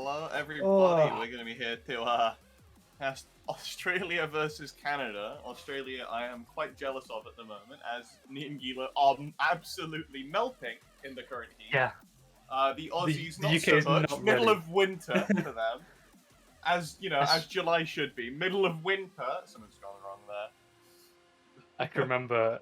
Hello, everybody. Oh. We're going to be here to cast Australia versus Canada. Australia, I am quite jealous of at the moment, as me and Gila are absolutely melting in the current heat. Yeah. The Aussies, the not UK so is much. not Middle ready. of winter for them. As, you know, as July should be. Middle of winter. Something's gone wrong there. I can remember.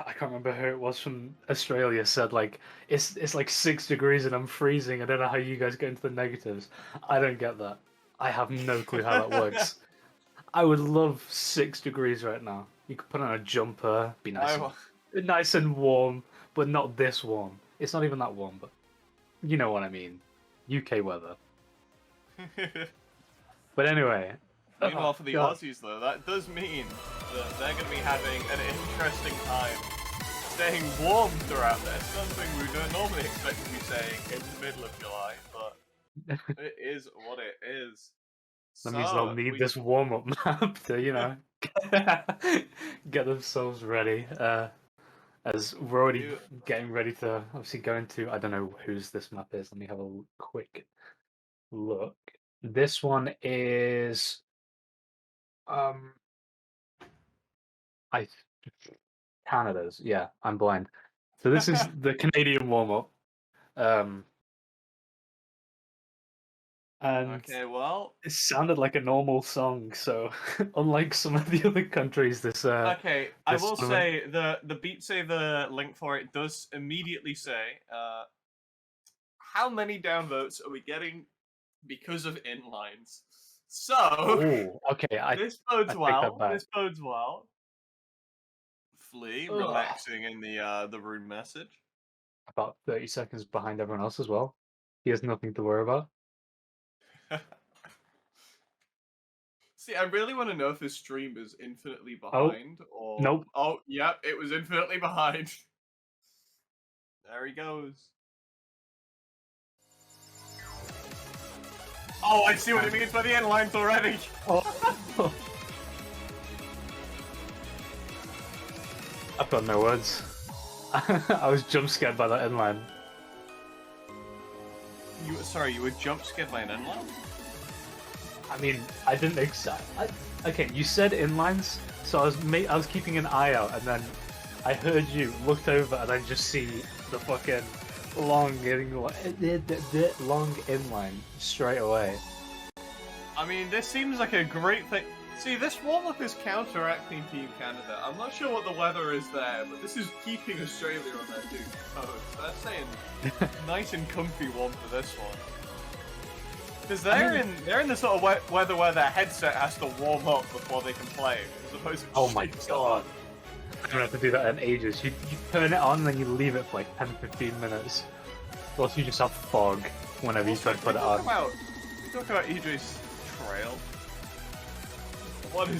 I can't remember who it was from Australia said like it's like 6 degrees and I'm freezing. I don't know how you guys get into the negatives. I don't get that. I have no clue how that works. I would love 6 degrees right now. You could put on a jumper, be nice and warm, but not this warm. It's not even that warm, but you know what I mean. UK weather. But anyway. Meanwhile, for the Aussies, though, that does mean that they're going to be having an interesting time staying warm throughout this. Something we don't normally expect to be saying in the middle of July, but it is what it is. That means they'll need this warm-up map to, you know, get themselves ready. As we're already getting ready to obviously go into, I don't know whose this map is. Let me have a quick look. This one is Canada's. Yeah, I'm blind. So this is the Canadian warm-up. And okay, well, it sounded like a normal song, so unlike some of the other countries, this okay, I will say the Beat Saber link for it does immediately say how many downvotes are we getting because of inlines. So okay, this bodes well. that This bodes well. Flea relaxing in the room message. About 30 seconds behind everyone else as well. He has nothing to worry about. See, I really want to know if his stream is infinitely behind or... Nope. Oh, yep, it was infinitely behind. There he goes. Oh, I see what it means by the end lines already. Oh. I've got no words. I was jump scared by that end line. You were jump scared by an inline? I mean, I didn't expect. Okay, you said inlines, so I was keeping an eye out, and then I heard you, looked over, and I just see the fucking long inline straight away. I mean, this seems like a great thing. See, this warm-up is counteracting Team Canada. I'm not sure what the weather is there, but this is keeping Australia on their two toes. So that's saying nice and comfy warm for this one. Because they're in the sort of weather where their headset has to warm up before they can play, as opposed to oh my god. I don't have to do that in ages. You turn it on and then you leave it for like 10-15 minutes. Or else you just have fog whenever you try to put it on. We talk about EJ's trail. What am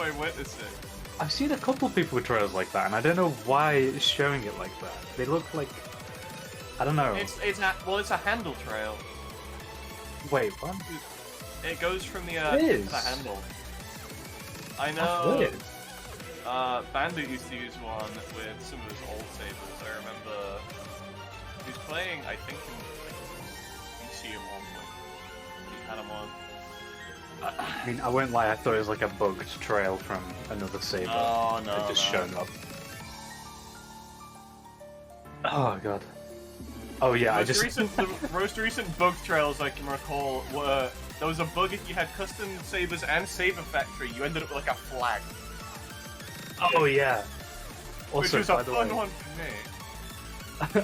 I witnessing? I've seen a couple people with trails like that, and I don't know why it's showing it like that. They look like... I don't know. It's a handle trail. Wait, what? It goes from the handle. I know. Bandit used to use one with some of his old sabers. I remember he was playing, I think, in BC at one point. He had him on. I mean, I won't lie, I thought it was like a bugged trail from another Saber. Oh, no, it just shown up. Oh, God. Oh, yeah, the most recent bug trails I can recall were... There was a bug if you had custom sabers and Saber Factory, you ended up with like a flag. Oh, yeah. Also, which was a fun one for me.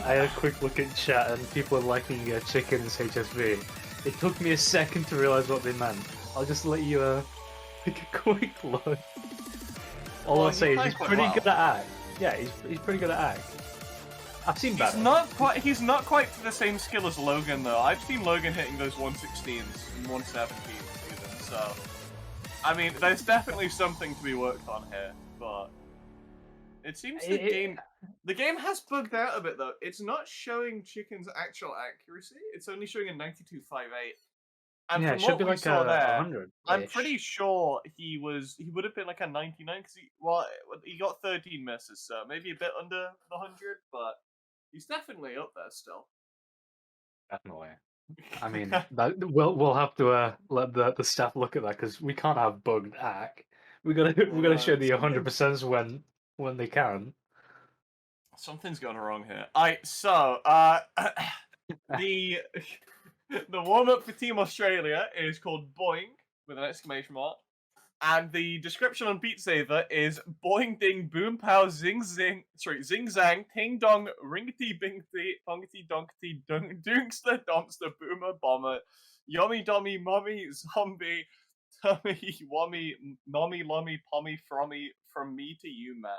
I had a quick look at chat and people are liking Chicken's HSV. It took me a second to realize what they meant. I'll just let you take a quick look. All I'll say is he's pretty good at ag. Yeah, he's pretty good at ag. I've seen better. He's not quite to the same skill as Logan though. I've seen Logan hitting those 116s and 117s even, so... I mean, there's definitely something to be worked on here, but... It seems the game has bugged out a bit though. It's not showing Chicken's actual accuracy, it's only showing a 92.58. And yeah, from it should what be we like saw there, 100. I'm pretty sure he would have been like a 99 because he got 13 misses, so maybe a bit under the 100, but he's definitely up there still. Definitely. I mean, we'll have to let the staff look at that because we can't have bugged act. We gotta show the 100% when they can. Something's gone wrong here. The the warm up for Team Australia is called Boing with an exclamation mark. And the description on Beat Saber is boing ding boom pow zing zang ting dong ringety bingety bongety donkety doongster dumpster boomer bomber yummy dummy mummy zombie tummy wummy nommy lummy pommy frommy from me to you, Matt.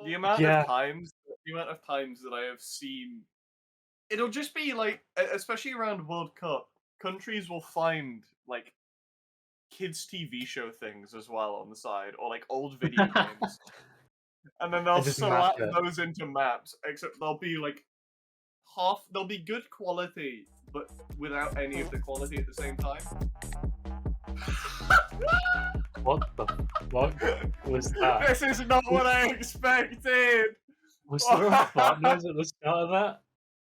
The amount of Yeah, times, the amount of times that I have seen, it'll just be like, especially around World Cup, countries will find like kids' TV show things as well on the side, or like old video games, and then I they'll just map slap it. those into maps. Except they'll be like they'll be good quality, but without any of the quality at the same time. What the fuck was that? This is not what I expected. Was there a fart noise at the start of that?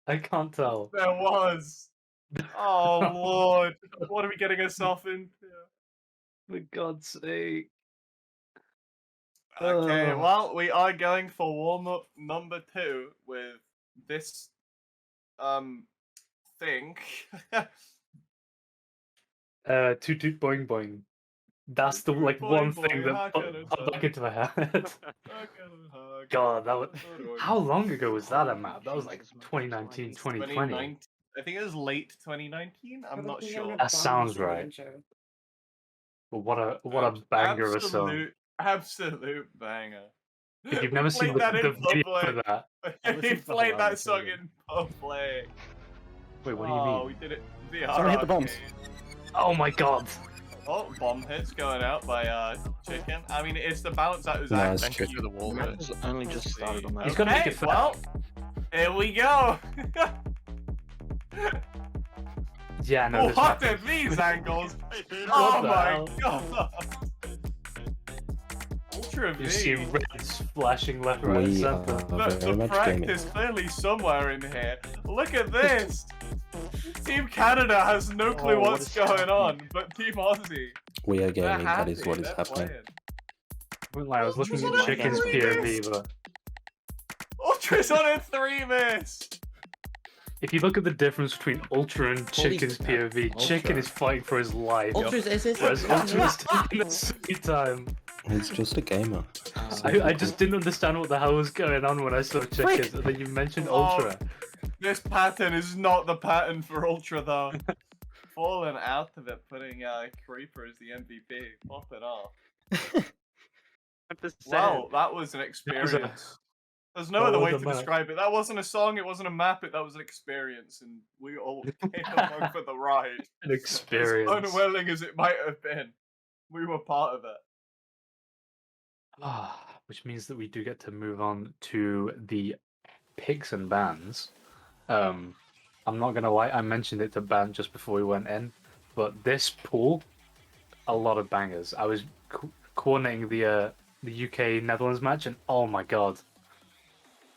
I can't tell. There was. Oh lord, what are we getting ourselves into? For God's sake. Okay, Oh. well, we are going for warm up number 2 with this thing. Toot toot boing boing. That's the Toot like boing one thing boing, that how can it popped back into my head. How can it God, that was boing. how long ago was that a Oh, map? That was like Jesus, man, 2019, Christ. 2020. 2019. I think it was late 2019. I'm not sure. That sounds right. But what a banger of a song. Absolute banger. If you've We never seen played that the in video for public. that, I We listened to the whole played that album, song really. in public. wait, what do you Oh, mean? we did it. VR Someone hit the bombs. arcade. Oh my God! Oh, bomb hits going out by Chicken. I mean, it's the balance out who's No, it's actually Chicken. cute. The wall Matt hit. has only just started on that. He's gotta make it fair. Well, here we go. Yeah, no. What are these angles? Oh my god! Ultra You see V. reds flashing left, right, and We center. are The very much gaming. practice clearly somewhere in here. Look at this. Team Canada has no clue Oh, what what's is going on, happening? but Team Aussie, We are they're gaming. That is happy, what is they're happening. playing. Wouldn't lie, I was looking Ultra's at on a Chicken's 3 POV, miss. but Ultra's on a 3 miss. if you look at the difference between Ultra and Holy Chicken's crap. POV, Chicken Ultra. is fighting for his life, Ultra's whereas Ultra is taking a sweet time. He's just a gamer. I just didn't understand what the hell was going on when I saw Chickens, and then you mentioned Oh. Ultra. This pattern is not the pattern for Ultra though. Falling out of it, putting Creeper as the MVP. Pop it off. Wow, that was an experience. There's no that other was way a to map. describe it. That wasn't a song, it wasn't a map, that was an experience, and we all came along for the ride. An As experience. unwilling as it might have been, we were part of it. Which means that we do get to move on to the picks and bans. I'm not gonna lie, I mentioned it to ban just before we went in, but this pool, a lot of bangers. I was coordinating the UK Netherlands match, and oh my god,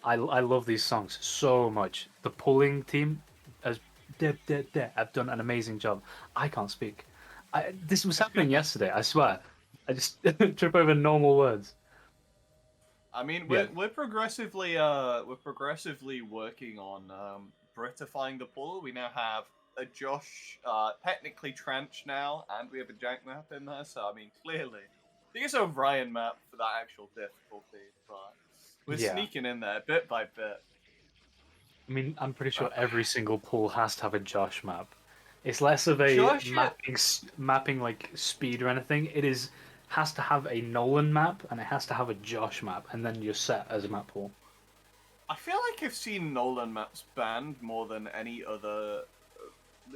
I love these songs so much. The pulling team has have done an amazing job. I can't speak. This was happening yesterday. I swear. I just trip over normal words. I mean, Yeah. we're progressively working on Britifying the pool. We now have a Josh, technically Trench now, and we have a Jank map in there. So I mean, clearly, I think it's a Ryan map for that actual difficulty, but we're Yeah. sneaking in there bit by bit. I mean, I'm pretty sure every single pool has to have a Josh map. It's less of a Josh- mapping like speed or anything. It has to have a Nolan map and it has to have a Josh map, and then you're set as a map pool. I feel like I've seen Nolan maps banned more than any other.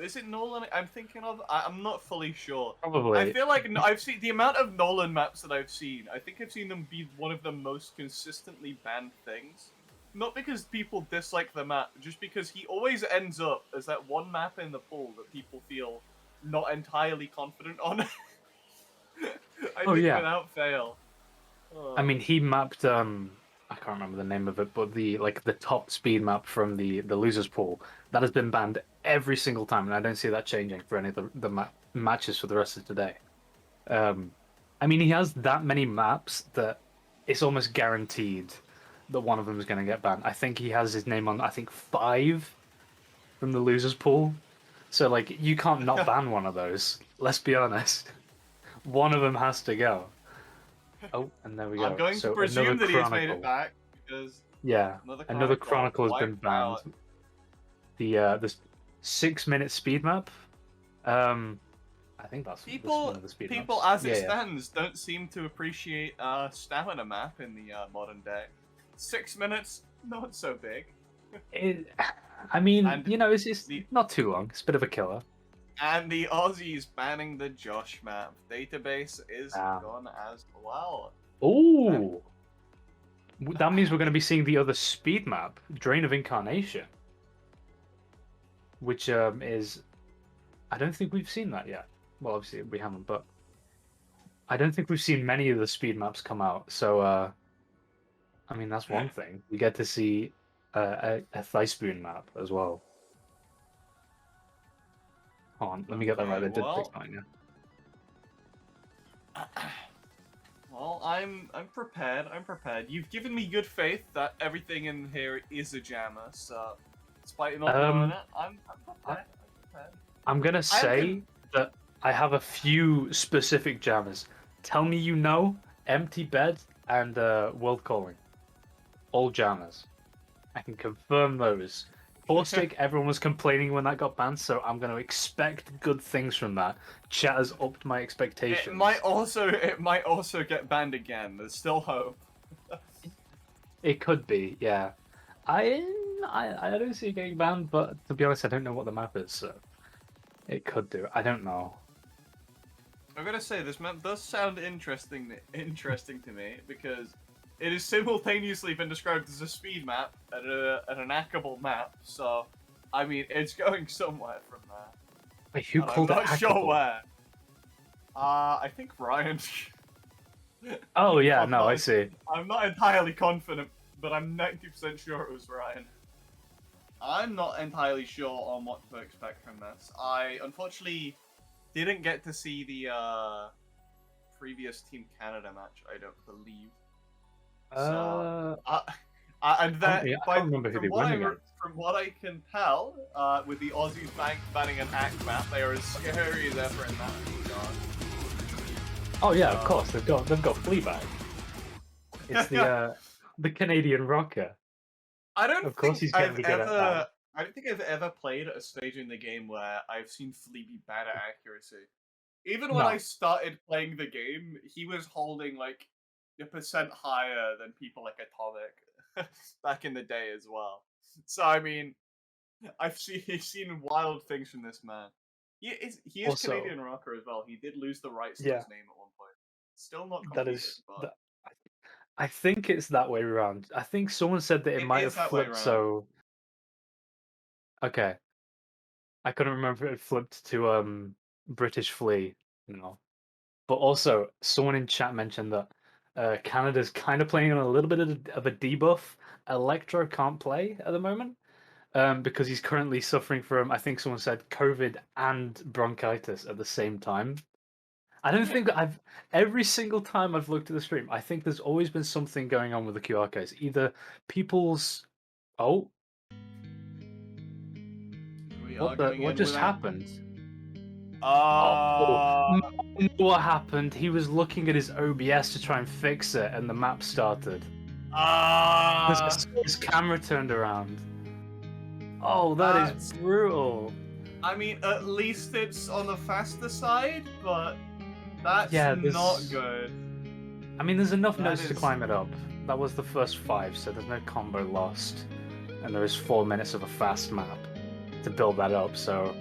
Is it Nolan I'm thinking of? I'm not fully sure. Probably. I feel like I've seen the amount of Nolan maps that I've seen. I think I've seen them be one of the most consistently banned things. Not because people dislike the map, just because he always ends up as that one map in the pool that people feel not entirely confident on. I think yeah. without fail. I mean, he mapped I can't remember the name of it, but the top speed map from the losers pool that has been banned every single time, and I don't see that changing for any of the matches for the rest of today. Um, I mean, he has that many maps that it's almost guaranteed that one of them is going to get banned. I think he has his name on, I think, 5 from the losers pool. So, like, you can't not ban one of those. Let's be honest. One of them has to go. Oh, and there we I'm go. going to So another presume that he's made it Chronicle. back because Yeah, another Chronicle has been wiped banned. out. The 6-minute speed map. I think that's one People, of the speed people maps. as it Yeah, yeah. stands don't seem to appreciate stamina map in the modern day. 6 minutes, not so big. I mean, And you know, it's the not too long. It's a bit of a killer. and the Aussies banning the Josh map. Database is Um, gone as well. Ooh, that means we're going to be seeing the other speed map, Drain of Incarnation, which is I don't think we've seen that yet. Well, obviously we haven't, but I don't think we've seen many of the speed maps come out. So, I mean, that's one thing. We get to see a Thigh Spoon map as well. Hold on, let me get that right. Okay, They did fix well, mine, yeah. well, I'm prepared. I'm prepared. You've given me good faith that everything in here is a jammer. So, despite you not knowing it, I'm prepared. I'm prepared. I'm gonna say that I have a few specific jammers. Tell me you know Empty Bed and World Calling. All jammers. I can confirm those. Caustic, everyone was complaining when that got banned, so I'm gonna expect good things from that. Chat has upped my expectations. It might also get banned again. There's still hope. It could be, yeah. I don't see it getting banned, but to be honest, I don't know what the map is, so it could do. I don't know. I'm gonna say this map does sound interesting to me because it has simultaneously been described as a speed map and an hackable map. So, I mean, it's going somewhere from there. Wait, who And called it I'm not sure hackable? where. I think Ryan. Oh yeah, no, I see. I'm not entirely confident, but I'm 90% sure it was Ryan. I'm not entirely sure on what to expect from this. I unfortunately didn't get to see the previous Team Canada match, I don't believe. So, and that, I can't remember who they won against. from what I can tell, with the Aussies banning an act map, they are as scary as ever in that regard. Oh yeah, of course they've got Fleabag. It's the Canadian rocker. I don't Of course think he's going to be good at that. I don't think I've ever played at a stage in the game where I've seen Flea be bad at accuracy. Even when No. I started playing the game, he was holding like a percent higher than people like Atomic back in the day as well. So I mean, I've seen wild things from this man. He is Also, Canadian rocker as well. He did lose the rights to yeah, his name at one point. Still not that completed, is but that. I think it's that way around. I think someone said that it it might is have that way flipped. around. So okay, I couldn't remember if it flipped to British Flea, you know. But also, someone in chat mentioned that Canada's kind of playing on a little bit of a debuff. Electro can't play at the moment because he's currently suffering from, I think someone said, COVID and bronchitis at the same time. I don't think every single time I've looked at the stream, I think there's always been something going on with the QR codes. Either people's, oh, We are going what in just without. happened? Oh, what happened? He was looking at his OBS to try and fix it, and the map started. His camera turned around. Oh, that is brutal. I mean, at least it's on the faster side, but that's not good. I mean, there's enough notes to climb it up. That was the first 5, so there's no combo lost. And there is 4 minutes of a fast map to build that up, so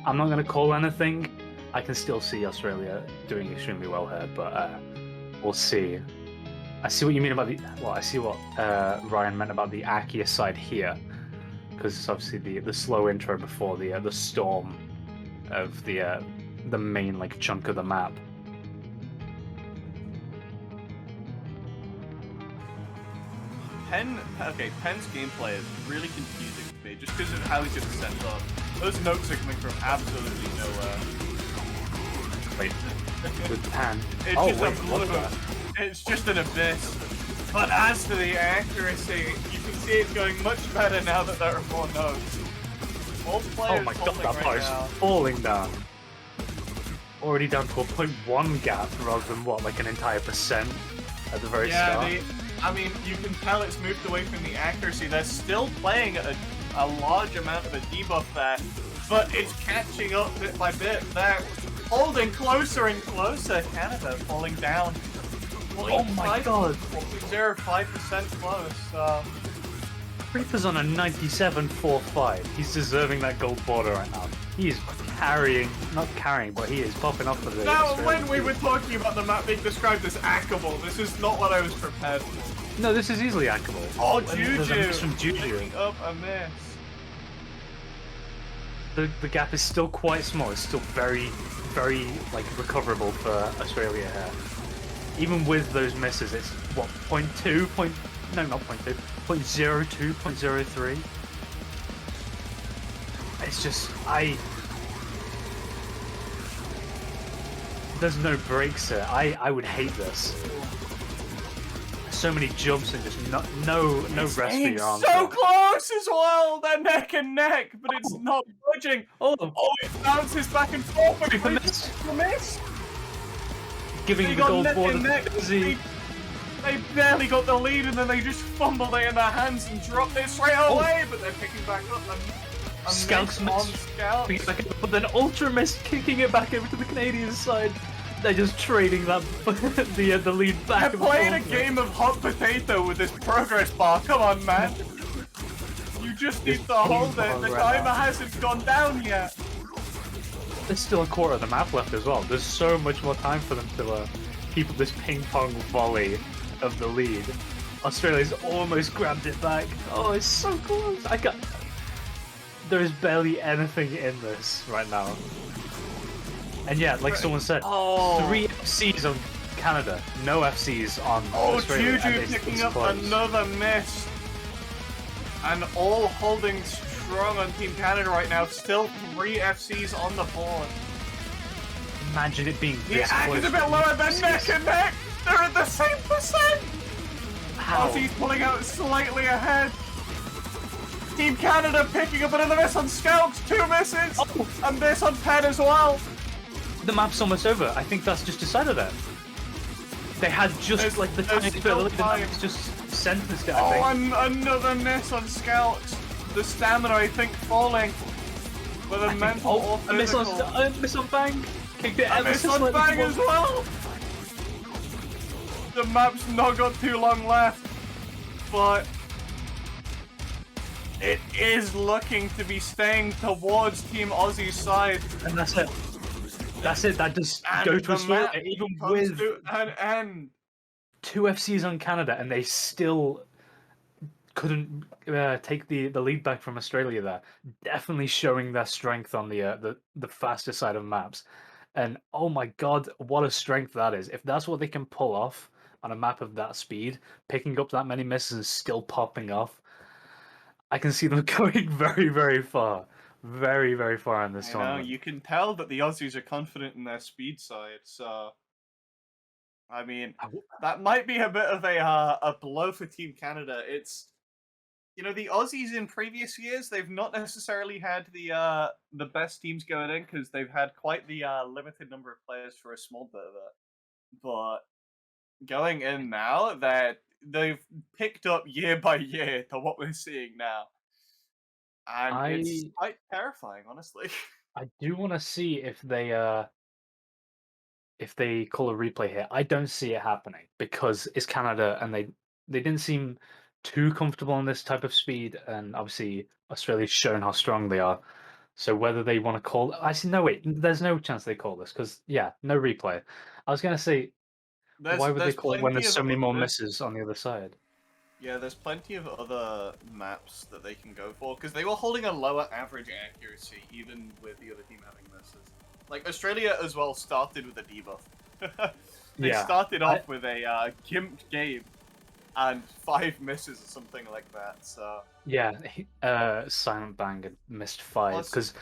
I'm not going to call anything. I can still see Australia doing extremely well here, but we'll see. I see what you mean about the... Well, I see what Ryan meant about the Akia side here, because it's obviously the slow intro before the storm of the main like chunk of the map. Penn's gameplay is really confusing to me just because of how he's just set up. Those notes are coming from absolutely nowhere. Wait, with the pan. It's Oh, just wait, a what's blue. that? It's just an abyss. But as to the accuracy, you can see it's going much better now that there are more notes. All players Oh my god, holding that right bar is now. falling down. Already down to a 0.1 gap rather than what, like an entire percent at the very start? I mean, you can tell it's moved away from the accuracy. They're still playing a large amount of a debuff there, but it's catching up bit by bit. They're holding closer and closer. Canada falling down. Oh my god! 0.05% close. Reaper's on a 97.45. He's deserving that gold border right now. He is carrying, not carrying, but he is popping off for the Now, Australian when we team. were talking about the map being described as hackable, this is not what I was prepared for. No, this is easily hackable. Oh, There's a miss from Juju! Juju. Picking up a miss. The gap is still quite small. It's still very, very like recoverable for Australia here. Even with those misses, it's what 0.2, no, not 0.2, 0.02, 0.03. It's just there's no breaks here. I would hate this. So many jumps and just no rest for your arms. So close as well! They're neck and neck, but it's not budging. Oh, It bounces back and forth. But Reaper miss. miss. Giving They the got gold neck border and neck. to Izzy. They barely got the lead, and then they just fumbled it in their hands and dropped it straight away. But they're picking back up. And Scouts on miss. Scout. But then Ultra miss, kicking it back over to the Canadian side. They're just trading that the lead back. They're playing a game of hot potato with this progress bar. Come on, man. You just need to hold it. The timer hasn't gone down yet. There's still a quarter of the map left as well. There's so much more time for them to keep up this ping pong volley of the lead. Australia's almost grabbed it back. Oh, it's so close. There is barely anything in this right now. And yeah, like someone said, 3 FCs on Canada, no FCs on Australia. Juju picking up another miss. And all holding strong on Team Canada right now. Still 3 FCs on the board. Imagine it being this Yeah, close. it's a bit lower than neck and neck. They're at the same percent. How? Aussie's pulling out slightly ahead. Team Canada picking up another miss on Scouts. 2 misses. And this on Pen as well. The map's almost over. I think that's just decided that. They had just like the tiny bit of the just sentenced it, I think. And another miss on Scouts. The stamina, I think, falling. With a mental or physical. A miss on Bang. Kicked it A miss on Bang as well. The map's not got too long left. But it is looking to be staying towards Team Aussie's side. And that's it. That's it. That just goes to Australia. Even with an end. 2 FCs on Canada, and they still couldn't take the lead back from Australia there. Definitely showing their strength on the faster side of maps. And oh my god, what a strength that is. If that's what they can pull off on a map of that speed, picking up that many misses and still popping off, I can see them going very, very far. Very, very far in this tournament. You can tell that the Aussies are confident in their speed side, so I mean, that might be a bit of a blow for Team Canada. It's, you know, the Aussies in previous years, they've not necessarily had the best teams going in because they've had quite the limited number of players for a small bit of it. But going in now, they've picked up year by year to what we're seeing now. And it's quite terrifying, honestly. I do want to see if they call a replay here. I don't see it happening because it's Canada and they didn't seem too comfortable on this type of speed, and obviously Australia's shown how strong they are. So whether they want to call, no wait, there's no chance they call this because no replay. I was gonna say, why would they call it when there's so many more misses on the other side? Yeah, there's plenty of other maps that they can go for, because they were holding a lower average accuracy, even with the other team having misses. Like, Australia as well started with a debuff. They started off with a gimped game. and 5 misses or something like that. So Yeah, Silent Bang had missed 5 plus, because,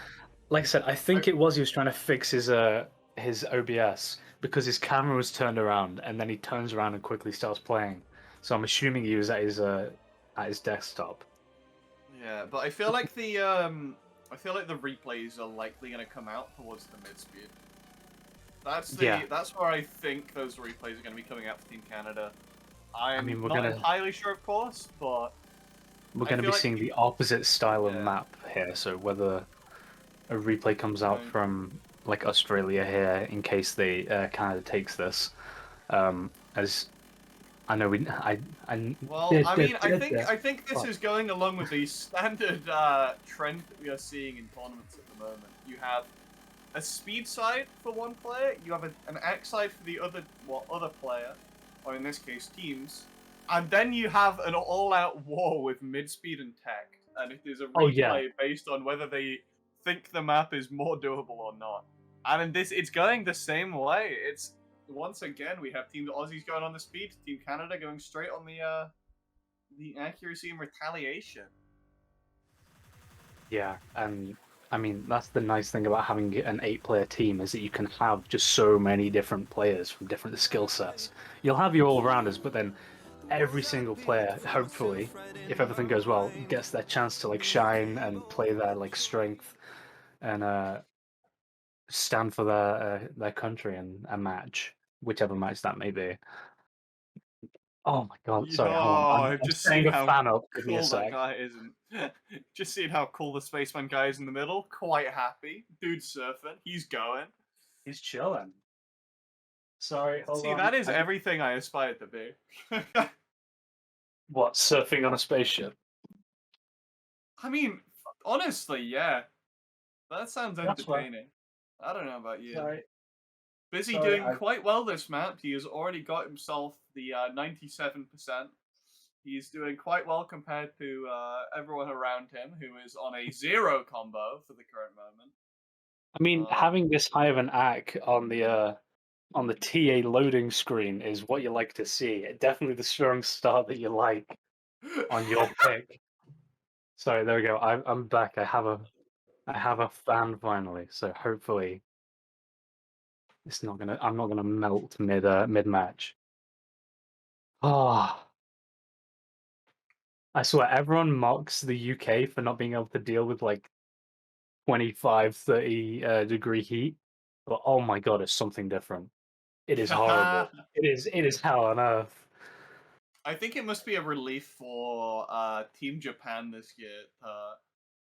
like I said, I think it was he was trying to fix his OBS because his camera was turned around and then he turns around and quickly starts playing. So I'm assuming he was at his desktop. yeah, but I feel like the replays are likely going to come out towards the mid speed. Yeah. That's where I think those replays are going to be coming out for Team Canada. I mean, I'm not entirely sure, of course, but we're I gonna be feel like seeing the opposite style of yeah, map here. So whether a replay comes out right. from like Australia here in case they Canada takes this, as I know I Well, I mean, I think this is going along with the standard trend that we are seeing in tournaments at the moment. You have a speed side for one player, you have an act side for the other player, or in this case teams, and then you have an all-out war with mid-speed and tech, and it is a Oh yeah, replay based on whether they think the map is more doable or not. And in this, it's going the same way. It's once again we have Team Aussies going on the speed, Team Canada going straight on the accuracy and retaliation. yeah, and I mean that's the nice thing about having an 8-player team is that you can have just so many different players from different skill sets. You'll have your all-rounders, but then every single player, hopefully, if everything goes well, gets their chance to like shine and play their like strength and stand for their country in a match, whichever match that may be. Oh my god! Yo, Sorry, hold on. I've I'm just seen setting a how fan up. Give me a cool that sec. guy isn't. Just seeing how cool the spaceman guy is in the middle. Quite happy. Dude surfing. He's going. He's chilling. Sorry, hold See, on. that is everything I aspire to be. What, surfing on a spaceship? I mean, honestly, yeah. That sounds That's right. entertaining. I don't know about you. Sorry, Busy sorry. doing quite well this map. He has already got himself the 97%. He's doing quite well compared to everyone around him, who is on a 0 combo for the current moment. I mean, Um, having this high of an AC on the TA loading screen is what you like to see. Definitely the strong start that you like on your pick. Sorry, there we go. I'm back. I have a fan finally. So hopefully I'm not gonna melt mid match. Oh, I swear everyone mocks the UK for not being able to deal with like 25, 30 degree heat. But oh my god, it's something different. It is horrible. It is hell on earth. I think it must be a relief for Team Japan this year to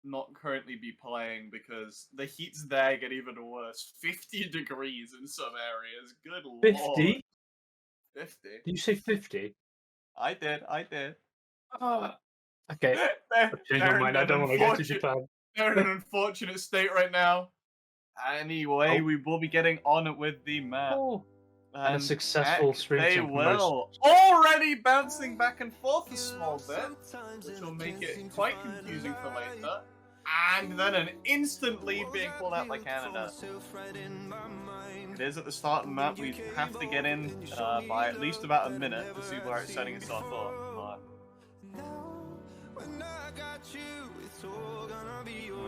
not currently be playing because the heats there get even worse. 50 degrees in some areas. Good lord. 50? 50. Did you say 50? I did. Ah, okay, they're, I've changed my they're in mind. I an don't want to go to unfortunate Japan. they're in an unfortunate state right now. Anyway, Oh, we will be getting on with the map. oh. And a And successful heck, stream they team from most. will. Already bouncing back and forth a small bit, which will make it quite confusing for later. And then an instant lead being pulled out by Canada. It is at the start of the map. We have to get in by at least about a minute to see where it's setting us off for.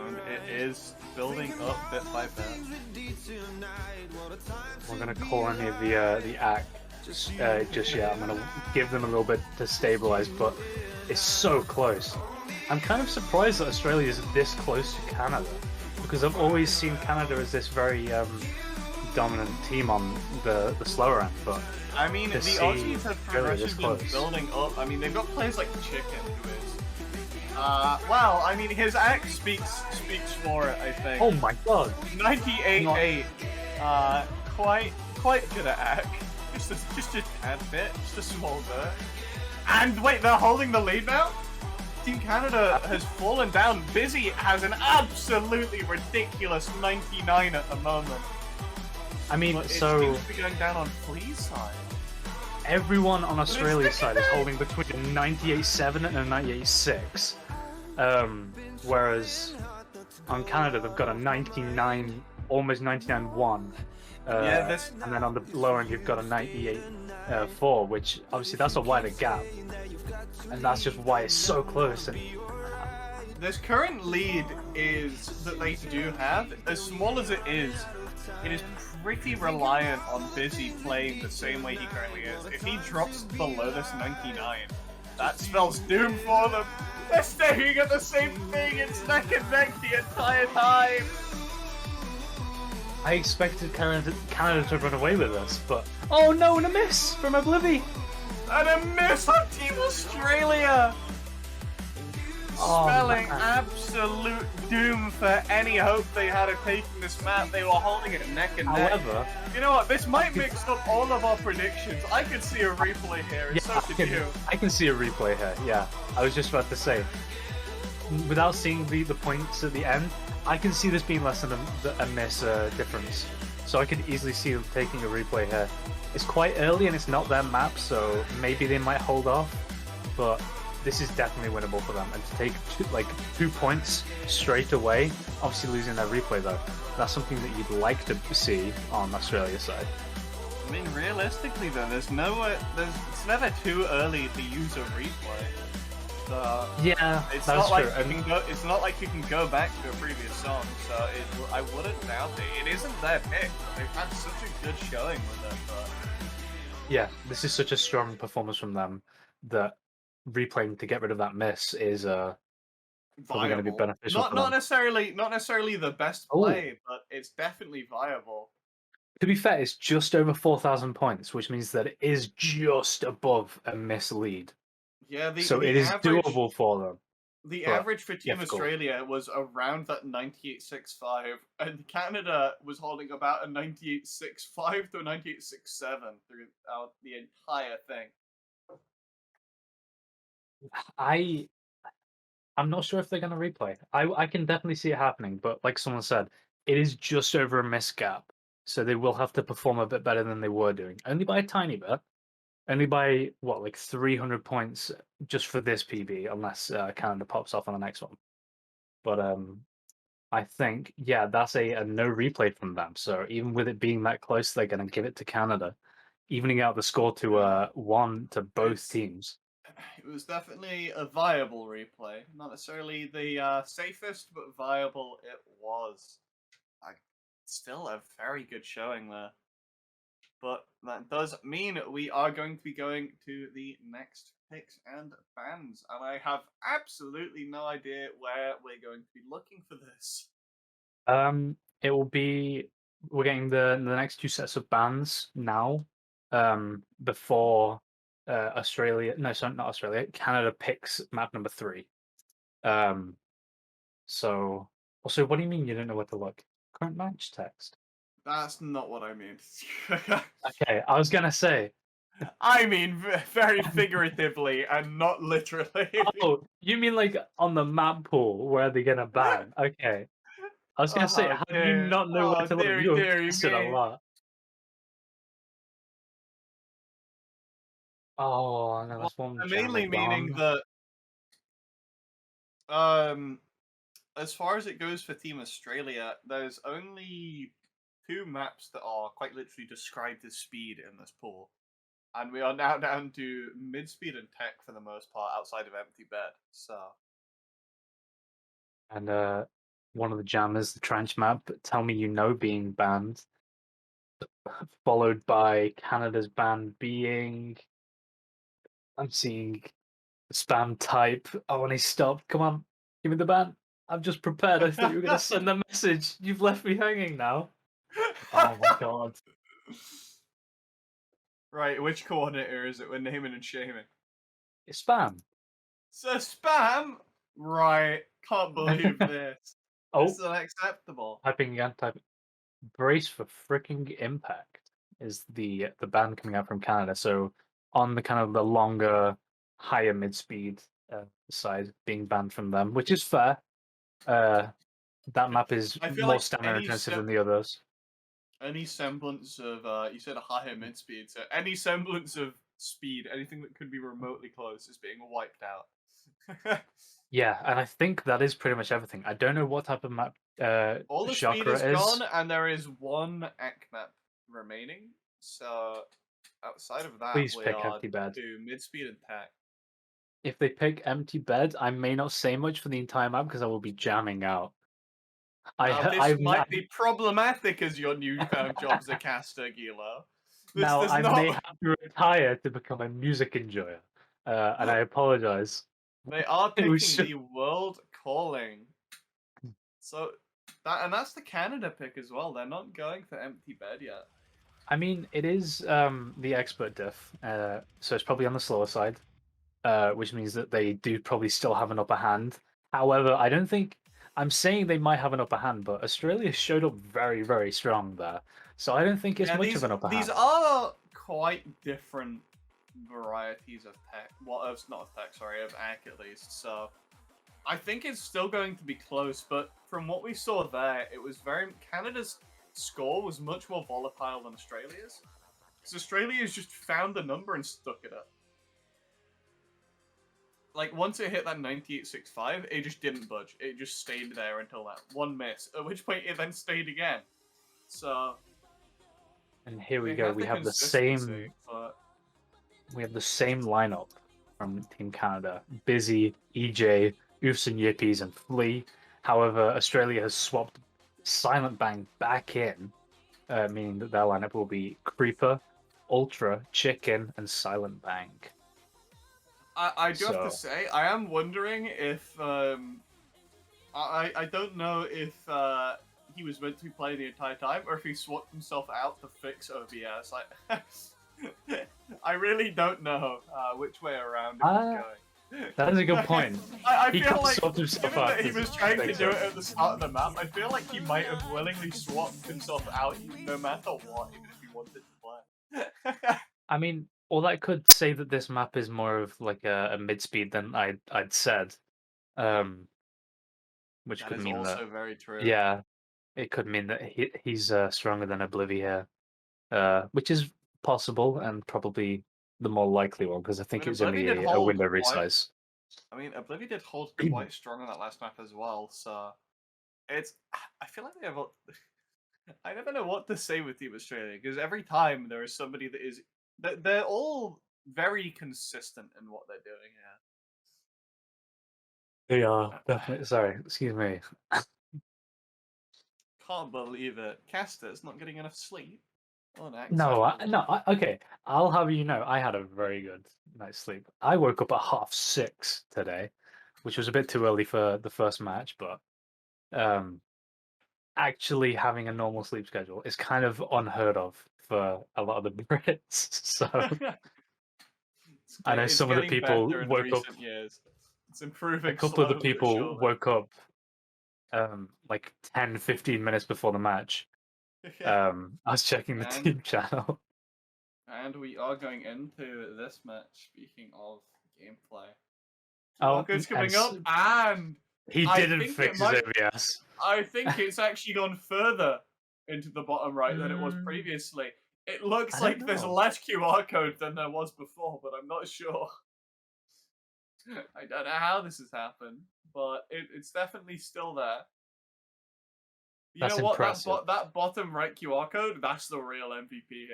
And it is building up bit by bit. We're gonna call any of the act just yet. I'm gonna give them a little bit to stabilize, but it's so close. I'm kind of surprised that Australia is this close to Canada because I've always seen Canada as this very dominant team on the slower end. But I mean, the Aussies have Australia this progressively been close. building up. I mean, they've got players like Chicken, who is well, I mean, his act speaks for it, I think. Oh my god! 98-8. Quite good at act. Just a tad bit, just a small bit. And wait, they're holding the lead now? Team Canada has fallen down. Busy has an absolutely ridiculous 99 at the moment. I mean, But it so seems to be going down on Flea's side. everyone on Australia's side is holding between a 98.7 and a 98.6. Whereas on Canada they've got a 99, almost 99.1. Yeah, and then on the lower end you've got a 98.4, which obviously that's a wider gap. and that's just why it's so close. And This current lead is that they do have, as small as it is pretty reliant on Busy playing the same way he currently is. If he drops below this 99, that spells doom for them. They're staying at the same thing, it's neck and neck the entire time. I expected Canada to run away with us, but oh no, and a miss from Oblivi! And a miss on Team Australia! Spelling absolute doom for any hope they had of taking this map. They were holding it neck and neck. However, you know what? This might mix up all of our predictions. I could see a replay here, and so could you. I can see a replay here, yeah. I was just about to say, without seeing the points at the end, I can see this being less than a miss difference. So I could easily see them taking a replay here. It's quite early and it's not their map, so maybe they might hold off, but this is definitely winnable for them. And to take 2 points straight away, obviously losing their replay though, that's something that you'd like to see on Australia's side. I mean, realistically though, it's never too early to use a replay. So yeah, it's that's not like true. it's not like you can go back to a previous song. So I wouldn't doubt it. It isn't their pick. They've had such a good showing with it. But yeah, this is such a strong performance from them that replaying to get rid of that miss is probably going to be beneficial for them. Not necessarily the best play, but it's definitely viable. To be fair, it's just over 4,000 points, which means that it is just above a miss lead. Yeah, so it is doable for them. The average for Team Australia was around that 98.65, and Canada was holding about a 98.65 to a 98.67 throughout the entire thing. I'm not sure if they're going to replay. I can definitely see it happening, but like someone said, it is just over a miss gap, so they will have to perform a bit better than they were doing, only by a tiny bit. Only by, what, like 300 points just for this PB, unless Canada pops off on the next one. But I think, yeah, that's a no replay from them. So even with it being that close, they're going to give it to Canada, evening out the score to 1 to both teams. It was definitely a viable replay. Not necessarily the safest, but viable it was. Still a very good showing there. But that does mean we are going to be going to the next picks and bans, and I have absolutely no idea where we're going to be looking for this. It will be we're getting the next 2 sets of bans now. Before Australia, no, sorry, not Australia. Canada picks map number 3. So also, what do you mean you don't know where to look? Current match text. That's not what I mean. Okay, I was gonna say. I mean very figuratively and not literally. Oh, you mean like on the map pool where they're gonna ban? Okay. I was gonna say, how do you not know where to look? You have tested a lot. Oh no, that's one. Mainly meaning that as far as it goes for Team Australia, there's only 2 maps that are quite literally described as speed in this pool. And we are now down to mid-speed and tech for the most part, outside of Empty Bed, so... And one of the jammers, the trench map, Tell Me You Know being banned. Followed by Canada's ban being... I'm seeing spam type. Oh, and he stopped. Come on, give me the ban. I'm just prepared. I thought you were going to send a message. You've left me hanging now. Oh my god. Right, which coordinator is it we're naming and shaming? It's spam. So spam? Right, can't believe this. Oh, this is unacceptable. Typing again, typing. Brace for freaking impact is the ban coming out from Canada. So on the kind of the longer, higher mid-speed side being banned from them, which is fair. That map is more like stamina intensive than the others. Any semblance of you said a higher mid-speed, so any semblance of speed, anything that could be remotely close is being wiped out. Yeah, and I think that is pretty much everything. I don't know what type of map all the speed is gone, and there is 1 Ek map remaining. So outside of that, please we pick are Empty Bed. to mid-speed and tech. If they pick empty bed, I may not say much for the entire map because I will be jamming out. Now, I this I've might be problematic as your newfound job as a caster, Gila. This now does I may not. have to retire to become a music enjoyer, and I apologize. They are It was picking so- the World Calling. So, that's the Canada pick as well. They're not going for empty bed yet. I mean, it is the expert diff, so it's probably on the slower side, which means that they do probably still have an upper hand. However, I don't think I'm saying they might have an upper hand, but Australia showed up very, very strong there, so I don't think it's Yeah, much of these an upper these hand. are quite different varieties of tech. Well, not of tech, sorry, of ack at least. So I think it's still going to be close, but from what we saw there, it was very Canada's score was much more volatile than Australia's. Because Australia's just found the number and stuck it up. Like once it hit that 98.65, it just didn't budge. It just stayed there until that one miss. At which point it then stayed again. So And here we they go. have the consistency, but We have the same lineup from Team Canada: Busy, EJ, Oofs and Yippies, and Flea. However, Australia has swapped Silent Bang back in, meaning that their lineup will be Creeper, Ultra, Chicken, and Silent Bang. I do have to So, say, I am wondering if I don't know if he was meant to be playing the entire time or if he swapped himself out to fix OBS. I really don't know which way around it was going. that is a good point. I He feel could like, sort himself given out that he to was trying to fix do it. it at the start of the map, I feel like he might have willingly swapped himself out no matter what, even if he wanted to play. I mean, or that could say that this map is more of like a mid speed than I'd said, um, which That could is mean that also very true. yeah, it could mean that he's stronger than Oblivia, which is possible and probably the more likely one because I I think mean, it was Oblivion did only a hold window quite. resize. I mean, Oblivion did hold quite strong on that last map as well. So it's. I feel like they have. I never know what to say with Team Australia because every time there is somebody that is. They're all very consistent in what they're doing They are here. definitely. Sorry, excuse me. Can't believe it. Caster's not getting enough sleep. No, Unacceptable. okay. I'll have you know, I had a very good night's sleep. I woke up at 6:30 today, which was a bit too early for the first match, but um, actually having a normal sleep schedule is kind of unheard of for a lot of the Brits. So I know It's some of the getting people better in woke up. recent years. It's A improving couple of the slowly but people surely. woke up like 10, 15 minutes before the match. I was checking the and team channel. and we are going into this match. Speaking of gameplay, Oh, Kiwako's and coming up, and he I didn't think it fix his might. OBS. I think it's actually gone further into the bottom right than it was Mm, previously. It looks I don't like there's know. less QR code than there was before, but I'm not sure. I don't know how this has happened, but it's definitely still there. You That's know what? impressive. That bottom right QR code, that's the real MVP here.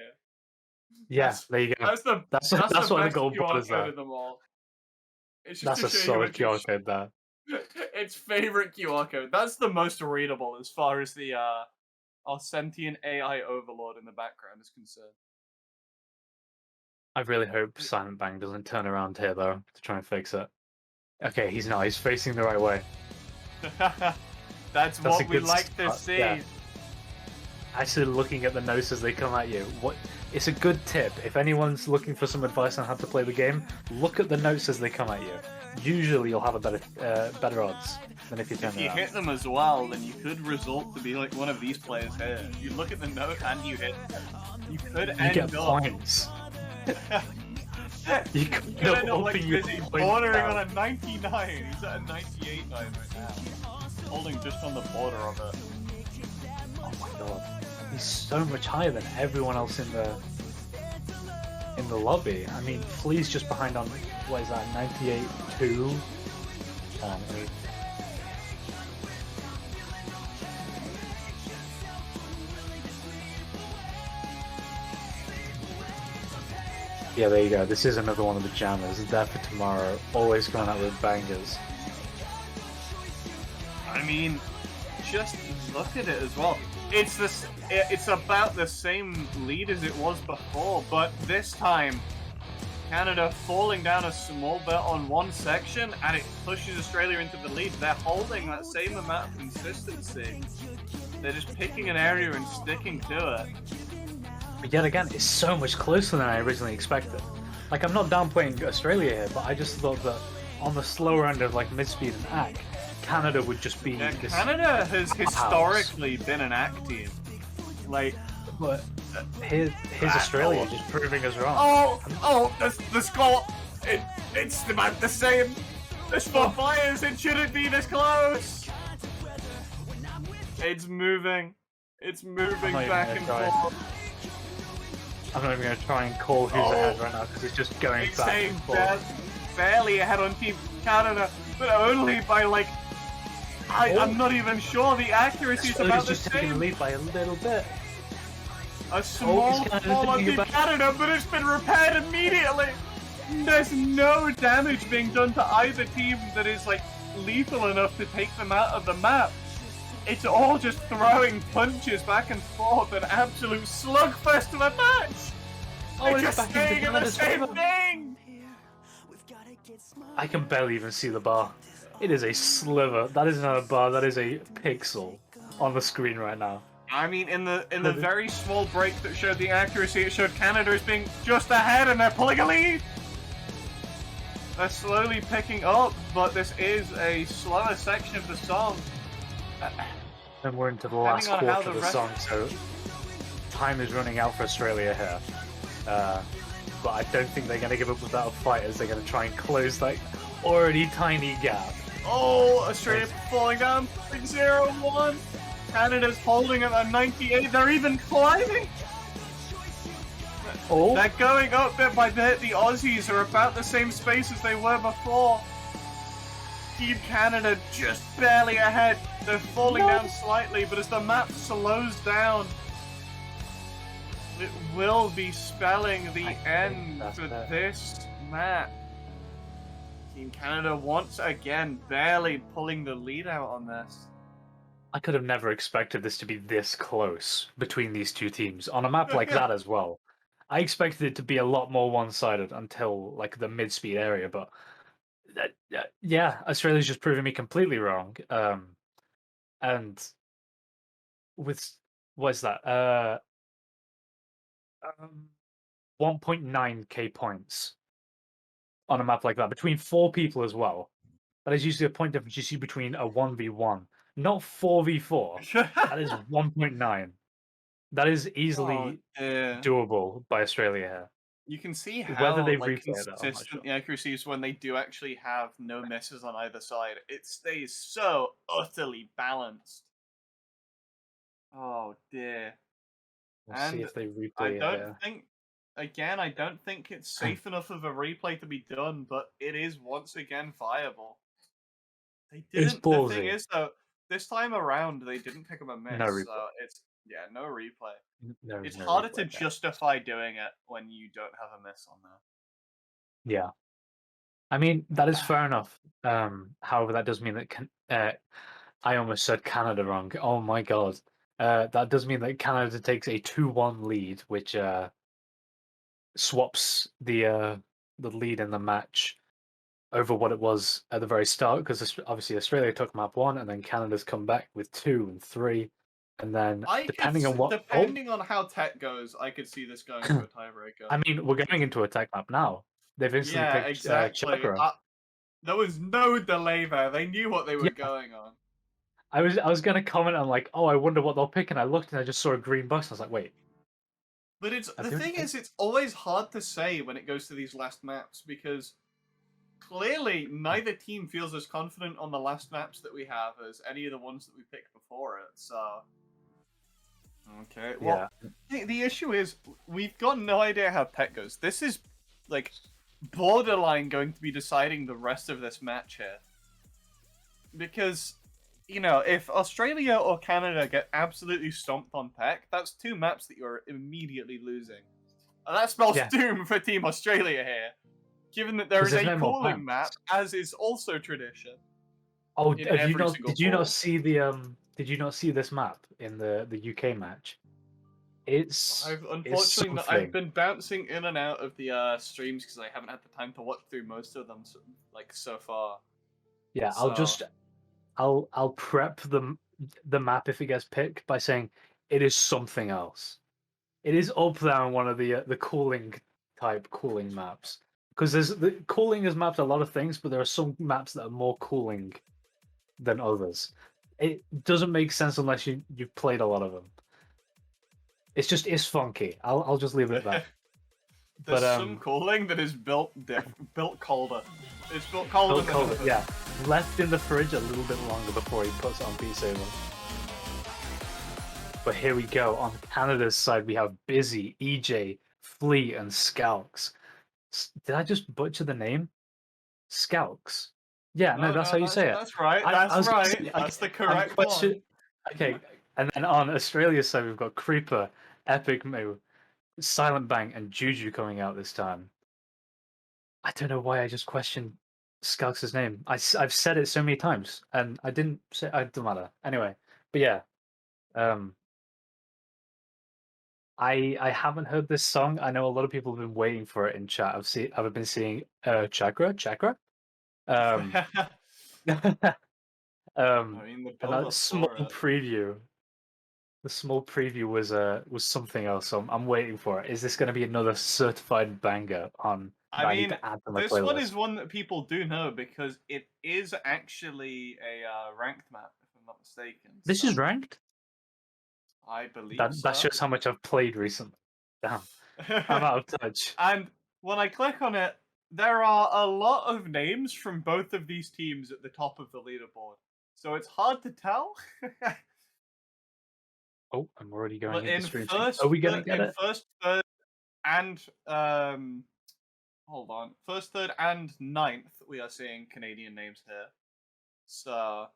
Yeah, That's there you go. that's the That's that's the that's why the best gold ball QR is code there. of them all. It's just That's to a show you solid QR its code there. its favorite QR code. That's the most readable as far as the our sentient AI overlord in the background is concerned. I really hope Silent Bang doesn't turn around here though to try and fix it. Okay, he's not. He's facing the right way. That's That's a what we good like to start. see. Yeah. Actually, looking at the notes as they come at you. It's a good tip. If anyone's looking for some advice on how to play the game, look at the notes as they come at you. Usually, you'll have a better odds than if you turn If you around. hit them as well, then you could result to be like one of these players here. If you look at the note and you hit them, you could You end get up. points. You could You could end up like upping your busy points bordering down. on a 99. He's at a 98 right now. Holding just on the border of it. Oh my god, he's so much higher than everyone else in the lobby. I mean, Flea's just behind on what is that, 98.2? Yeah, there you go. This is another one of the jammers. There for tomorrow. Always coming out with bangers. I mean, just look at it as well. It's this. It's about the same lead as it was before, but this time, Canada falling down a small bit on one section, and it pushes Australia into the lead. They're holding that same amount of consistency. They're just picking an area and sticking to it. But yet again, it's so much closer than I originally expected. Like, I'm not downplaying Australia here, but I just thought that on the slower end of like mid-speed and ACK, Canada would just be this. Canada has historically been an ACK team. Like, but here's Australia just proving us wrong. Oh, the score, it's about the same. There's 4 fires, it shouldn't be this close. It's moving. It's moving back and forth. I'm not even going to try and call who's ahead right now because it's just going back and forth. Barely ahead on Team Canada, but only by like, I'm not even sure the accuracy is about the same. Taking the lead by a little bit. A small fall on Team Canada, but it's been repaired immediately. There's no damage being done to either team that is like lethal enough to take them out of the map. It's all just throwing punches back and forth, an absolute slugfest of a match! They're just staying in the same thing! I can barely even see the bar. It is a sliver. That is not a bar, that is a pixel on the screen right now. I mean, in the very small break that showed the accuracy, it showed Canada as being just ahead and they're pulling a lead! They're slowly picking up, but this is a slower section of the song. Then we're into the last quarter of the song, so time is running out for Australia here. But I don't think they're going to give up without a fight, as they're going to try and close that already tiny gap. Oh, Australia falling down 0-1. Canada's holding at a 98. They're even climbing. Oh. They're going up bit by bit. The Aussies are about the same space as they were before. Team Canada just barely ahead. They're falling down slightly, but as the map slows down, it will be spelling the end for this map. Team Canada once again barely pulling the lead out on this. I could have never expected this to be this close between these two teams on a map like that as well. I expected it to be a lot more one-sided until like the mid-speed area, but yeah, Australia's just proving me completely wrong. And with what's that? 1.9k points on a map like that between 4 people as well. That is usually a point difference you see between a 1v1, not 4v4. That is 1.9. That is easily doable by Australia here. You can see how whether they like replay consistent the accuracy is when they do actually have no misses on either side. It stays so utterly balanced. Oh dear. We'll see if they replay I don't here. think, again, I don't think it's safe enough of a replay to be done, but it is once again viable. They didn't. The thing is, though, this time around they didn't pick up a miss, so it's no replay. It's harder to justify doing it when you don't have a miss on there. Yeah, I mean that is fair enough. However, that does mean that I almost said Canada wrong. Oh my god. That does mean that Canada takes a 2-1 lead, which swaps the lead in the match over what it was at the very start, because obviously Australia took map 1, and then Canada's come back with 2 and 3, and then depending on how tech goes, I could see this going to a tiebreaker. I mean, we're going into a tech map now. They've instantly picked Chakra. There was no delay there. They knew what they were going on. I was going to comment on like, oh, I wonder what they'll pick, and I looked and I just saw a green box, and I was like, wait. But the thing is, it's always hard to say when it goes to these last maps, because clearly neither team feels as confident on the last maps that we have as any of the ones that we picked before it, so... Okay, well, the issue is, we've got no idea how tech goes. This is, like, borderline going to be deciding the rest of this match here. Because, you know, if Australia or Canada get absolutely stomped on tech, that's 2 maps that you're immediately losing. And that spells Yeah. doom for Team Australia here, given that there 'Cause is there's a no more cooling map, maps. as is also tradition Oh, in have you every not? single Did you not pool. see did you not see this map in the UK match? I've It's unfortunately I've something. been bouncing in and out of the streams because I haven't had the time to watch through most of them like so far. Yeah, So I'll prep the map if it gets picked by saying it is something else. It is up there on one of the cooling cooling maps. Because the cooling has mapped a lot of things, but there are some maps that are more cooling than others. It doesn't make sense unless you've played a lot of them. It's funky. I'll just leave it at that. there's But some cooling that is built colder. It's built colder Bill than Colder, others. yeah, left in the fridge a little bit longer before he puts it on Beat Saber. But here we go. On Canada's side, we have Busy, EJ, Flea, and Skalks. Did I just butcher the name? Skalks. Yeah, no, No, that's no, how you say it. that's right. I That's was gonna right. say, That's okay, the I'm correct one. question. Okay, and then on Australia's side, we've got Creeper, Epic Moo, Silent Bang, and Juju coming out this time. I don't know why I just questioned Skalks' name. I've said it so many times, and I didn't say. It doesn't matter. Anyway, but yeah, um, I haven't heard this song. I know a lot of people have been waiting for it in chat. I've been seeing Chakra. Um, I mean, the and build that up small for it. preview. The small preview was something else. So I'm waiting for it. Is this going to be another certified banger on I that I need mean, to add to my this one is playlist? one that people do know because it is actually a ranked map, if I'm not mistaken. This So is ranked. I believe That so. shows how much I've played recently. Damn, I'm out of touch. And when I click on it, there are a lot of names from both of these teams at the top of the leaderboard. So it's hard to tell. Oh, I'm already going But into stream sync. Are we gonna get in it? first, third, and hold on, first, third, and ninth, we are seeing Canadian names here. So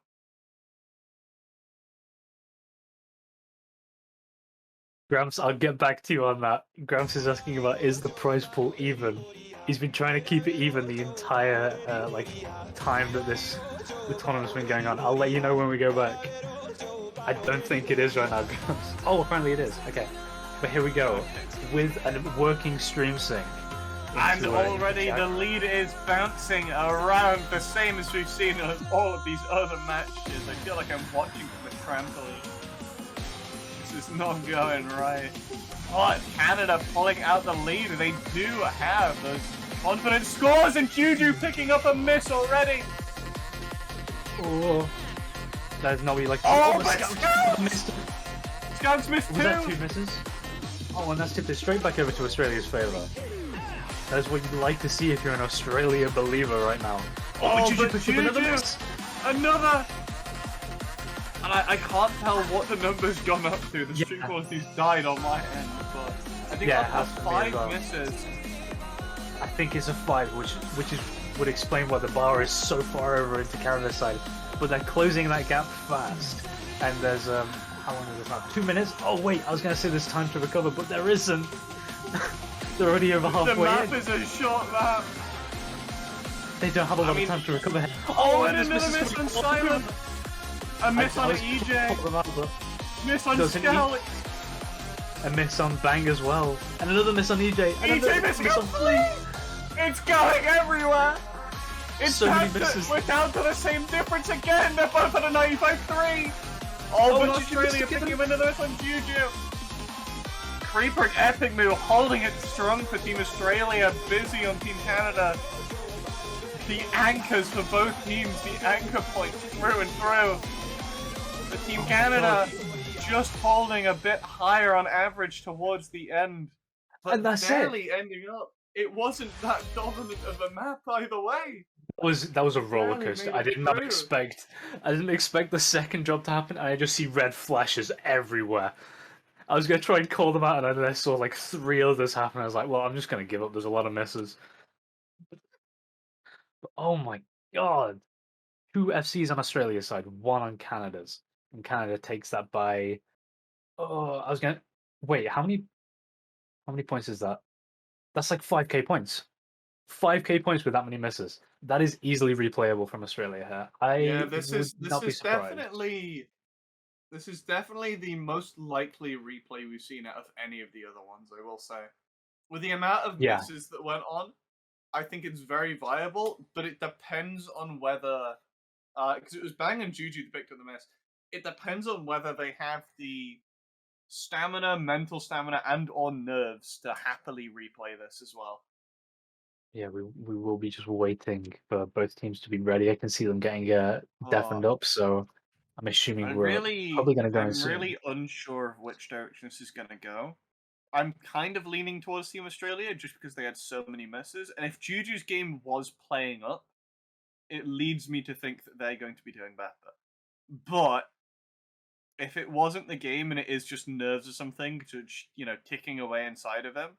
Gramps, I'll get back to you on that. Gramps is asking about is the prize pool even? He's been trying to keep it even the entire time that the tournament's been going on. I'll let you know when we go back. I don't think it is right now, Gramps. Oh, apparently it is. Okay, but here we go with a working stream sync. and already the lead is bouncing around the same as we've seen in all of these other matches. I feel like I'm watching from the trampoline. This is not going right. Oh, Canada pulling out the lead. They do have those confident scores, and Juju picking up a miss already. Oh, that is not what you like to Oh, see. but missed. Scouts missed Was that two too. misses? Oh, and that's tipped it straight back over to Australia's favour. That is what you'd like to see if you're an Australia believer right now. Oh, Juju but picked up another miss. Another. And I can't tell what the number's gone up to. The stream quality's died on my end, but I think Yeah, I've had 5 misses. I think it's a 5, which would explain why the bar is so far over into Canada's side. But they're closing that gap fast. And there's how long is this now? 2 minutes? Oh wait, I was gonna say there's time to recover, but there isn't. They're already over halfway The map in. is a short map. They don't have a lot of time to recover. Oh, and another miss on Silent. A miss on EJ. Miss on Skelly. A miss on Bang as well. And another miss on EJ. EJ missing on Flea. It's going everywhere. It's so many down misses. we're down to the same difference again. They're both at a 95-3. Oh, but Australia picking up another miss on Juju. Creeper and Epic Moo holding it strong for Team Australia. Busy on Team Canada. The anchors for both teams. The anchor points through and through. The Team Canada just holding a bit higher on average towards the end, but and that's barely ending up. It wasn't that dominant of a map either way. That was a roller coaster. I didn't expect the second drop to happen, and I just see red flashes everywhere. I was gonna try and call them out, and then I saw like 3 others happen. I was like, well, I'm just gonna give up. There's a lot of misses. But, oh my god. 2 FCs on Australia's side, 1 on Canada's. And Canada takes that by... Oh, I was gonna... Wait, how many points is that? That's like 5k points. 5k points with that many misses. That is easily replayable from Australia here. Yeah, I this would is not be surprised. this is definitely the most likely replay we've seen out of any of the other ones, I will say. With the amount of Yeah, misses that went on, I think it's very viable, but it depends on whether because it was Bang and Juju that picked up the miss. It depends on whether they have the stamina, mental stamina, and or nerves to happily replay this as well. yeah, we will be just waiting for both teams to be ready. I can see them getting Oh, deafened up, so I'm assuming we're probably going to go in I'm soon. really unsure of which direction this is going to go. I'm kind of leaning towards Team Australia just because they had so many misses, and if Juju's game was playing up, it leads me to think that they're going to be doing better. But if it wasn't the game and it is just nerves or something, just ticking away inside of him,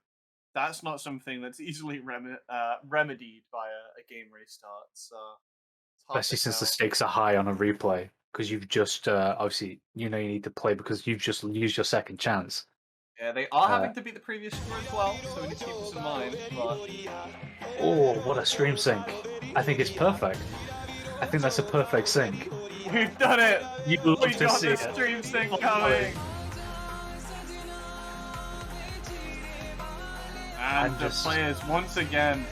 that's not something that's easily remedied by a game restart. So it's hard to Especially since the tell. stakes are high on a replay because you've just obviously you need to play because you've just used your second chance. Yeah, they are Uh, having to beat the previous score as well, so we need to keep this in mind. But oh, what a stream sync! I think it's perfect. I think that's a perfect sync. we've done it. You love We to got see the it. stream sync Finally. coming. And I'm the just players once again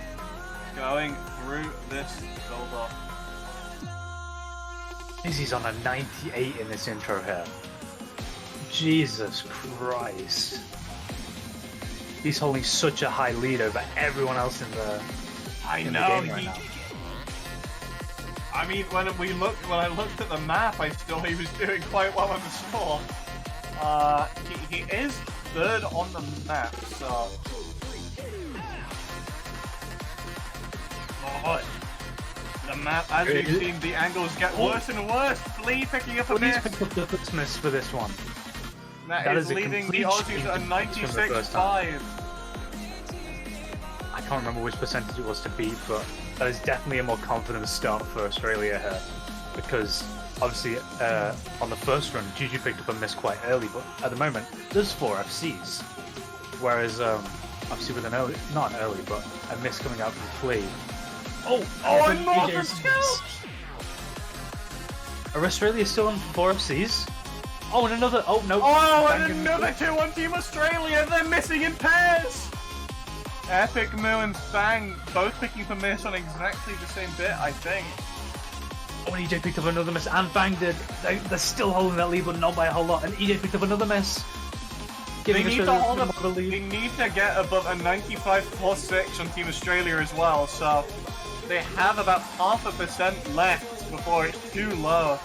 going through this build-up. Izzy's on a 98 in this intro here. Jesus Christ. He's holding such a high lead over everyone else in the I the know. game right now. I mean, when I looked at the map, I thought he was doing quite well on the score. He is third on the map, so. Oh, the map, as we've seen, the angles get worse and worse. Flea picking up a He's miss. picked up the first miss for this one. That is a leaving the complete Aussies at a change from the first time. 96.5. I can't remember which percentage it was to beat, but that is definitely a more confident start for Australia here. Because obviously on the first run, Juju picked up a miss quite early, but at the moment there's 4 FCs. Whereas obviously with an early, not an early, but a miss coming out from Flea. Oh, and more from Scout! Are Australia still on 4 FCs? Oh, and another. Oh, no. Oh, and another 2 on Team Australia. They're missing in pairs. Epic, Moo, and Fang both picking for miss on exactly the same bit, I think. Oh, and EJ picked up another miss, and Fang did. They're still holding that lead, but not by a whole lot. And EJ picked up another miss. They need to get above a 95+6 on Team Australia as well, so they have about 0.5% left before it's too low.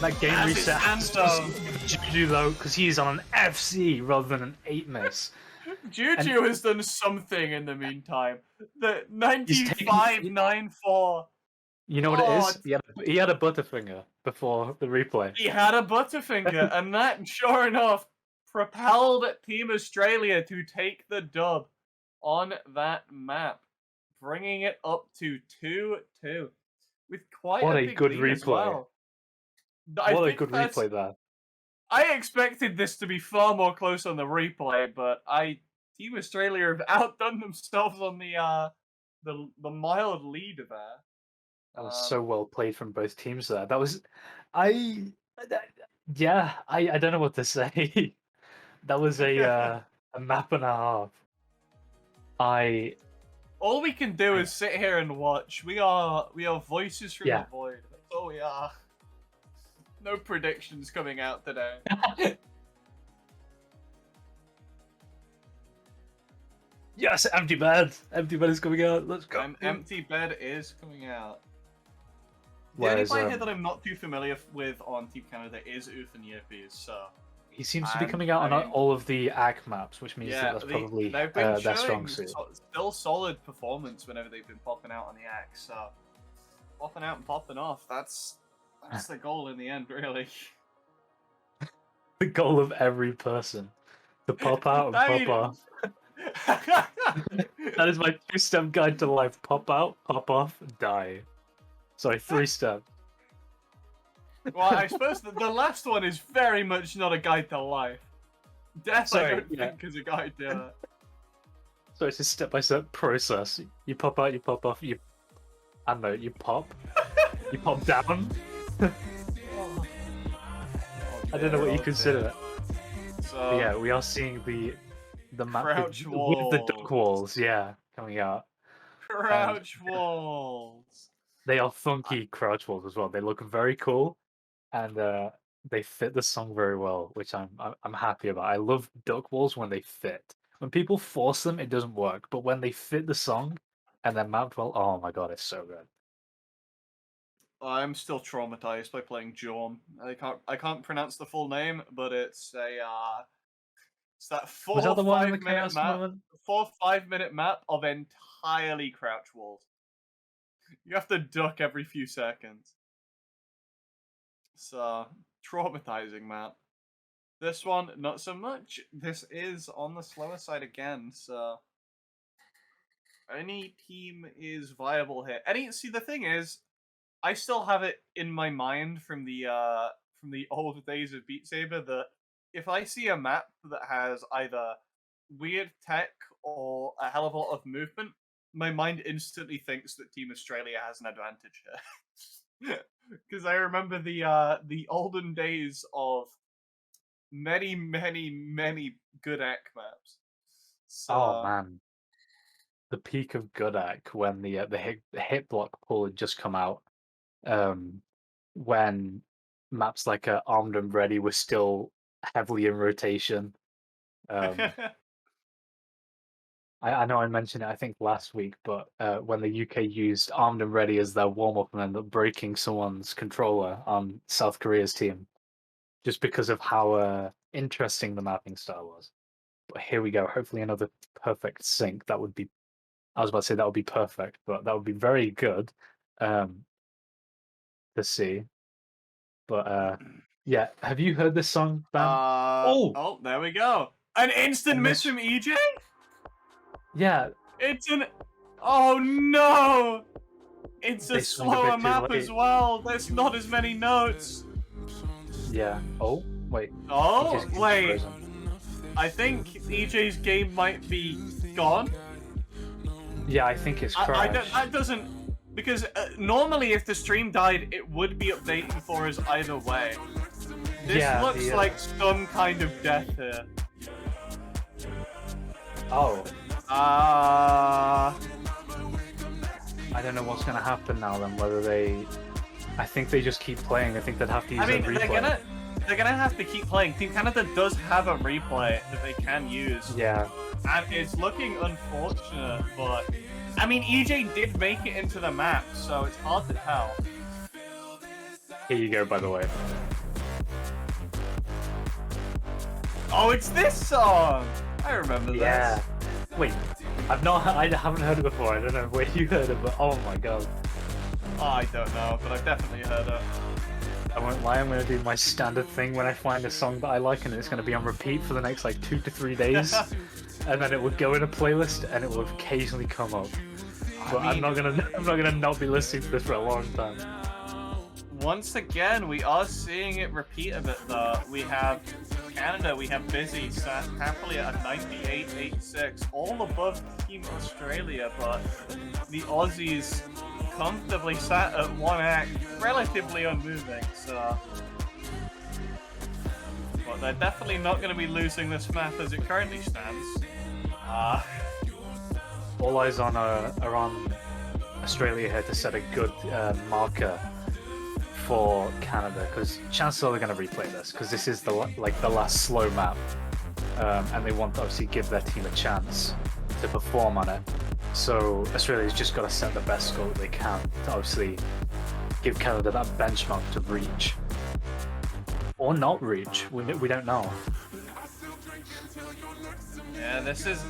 That game As reset it stands, Juju though, because he's on an FC rather than an 8 miss. Juju has done something in the meantime. The He's 95.94. You know what it is? He had a Butterfinger before the replay. He had a Butterfinger, and that, sure enough, propelled Team Australia to take the dub on that map, bringing it up to 2-2 with quite What a a big good lead replay. as well. What a good replay there. I expected this to be far more close on the replay, but Team Australia have outdone themselves on the mild lead there. That was so well played from both teams there. That was, I, yeah, I don't know what to say. That was a map and a half. All we can do is sit here and watch. We are voices from the void. That's all we are. No predictions coming out today. Yes, empty bed. Empty bed is coming out. Let's go. Empty bed is coming out. The Whereas, only player here that I'm not too familiar with on Team Canada is Uthan Yippies, so he seems to be coming out on all of the AC maps, which means that that's probably they've been their showing strong suit. Still solid performance whenever they've been popping out on the AC, so popping out and popping off, that's the goal in the end, really. The goal of every person. To pop out and pop off. That is my 2-step guide to life. Pop out, pop off, die. Sorry, 3-step. Well, I suppose the last one is very much not a guide to life. Death, I don't think, is a guide to So it's a step-by-step process. You pop out, you pop off, I don't know, you pop down. Oh, I don't know what you oh consider dear. it. So But yeah, we are seeing the map crouch with the duck walls. walls, yeah, coming out. And Crouch walls. they are funky crouch walls as well. They look very cool, and they fit the song very well, which I'm happy about. I love duck walls when they fit. When people force them, it doesn't work. But when they fit the song and they're mapped well, oh my god, it's so good. I'm still traumatized by playing Jorm. I can't pronounce the full name, but it's that Was that four the one in the 5 minute chaos map, moment? 4 5 minute map of entirely crouch walls. You have to duck every few seconds. So traumatizing map. This one, not so much. This is on the slower side again, so any team is viable here. See, the thing is, I still have it in my mind from the old days of Beat Saber that if I see a map that has either weird tech or a hell of a lot of movement, my mind instantly thinks that Team Australia has an advantage here. Because I remember the olden days of many, many, many good Ek maps. Oh So man, the peak of Godak when the hit block pull had just come out. Um, when maps like Armed and Ready were still heavily in rotation. Um, I know I mentioned it, I think, last week, but when the UK used Armed and Ready as their warm-up and ended up breaking someone's controller on South Korea's team, just because of how interesting the mapping style was. But here we go. Hopefully another perfect sync. That would be, I was about to say that would be perfect, but that would be very good to see. But yeah, have you heard this song, Ben? Oh, oh, there we go. An instant and miss this, from EJ? yeah, It's an oh no! It's a they swing a slower bit too map as late. well. There's not as many notes. Yeah. Oh, wait. He Oh, just keeps wait. frozen. I think EJ's game might be gone. Yeah, I think it's I don't, crashed. that doesn't because normally if the stream died, it would be updating for us either way. This Yeah, looks like some kind of death here. oh, Uh I don't know what's gonna happen now then. Whether they, I think they just keep playing. I think they'd have to use I mean, a replay. they're gonna have to keep playing. Team Canada does have a replay that they can use, Yeah. and it's looking unfortunate. But I mean, EJ did make it into the map, so it's hard to tell. Here you go. By the way. Oh, it's this song. I remember Yeah. this. Wait, I haven't heard it before. I don't know where you heard it, but oh my god. Oh, I don't know, but I've definitely heard it. I won't lie. I'm gonna do my standard thing when I find a song that I like, and it's gonna be on repeat for the next like 2 to 3 days, and then it will go in a playlist, and it will occasionally come up. But I'm not gonna not be listening to this for a long time. Once again, we are seeing it repeat a bit though. We have Canada, we have Busy sat happily at a 98.86, all above Team Australia, but the Aussies comfortably sat at 1 act, relatively unmoving, so... But they're definitely not going to be losing this map as it currently stands. All eyes are on Australia here to set a good marker for Canada, because chances are they're going to replay this, because this is the last slow map, and they want to obviously give their team a chance to perform on it. So Australia's just got to set the best score that they can to obviously give Canada that benchmark to reach, or not reach. We don't know. Yeah, this is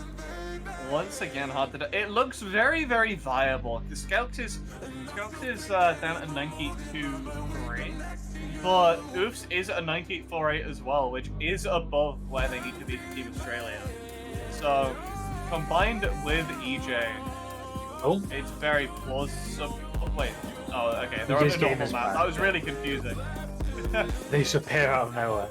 once again hard to do. It looks very, very viable. The Scouts is down at 92.3, but Oofs is at 98.48 as well, which is above where they need to be for Team Australia. So combined with EJ, Oh, it's very plausible. Wait, oh, okay, they're on EJ's a game normal is map. bad, That was yeah. really confusing. They just appear out of nowhere.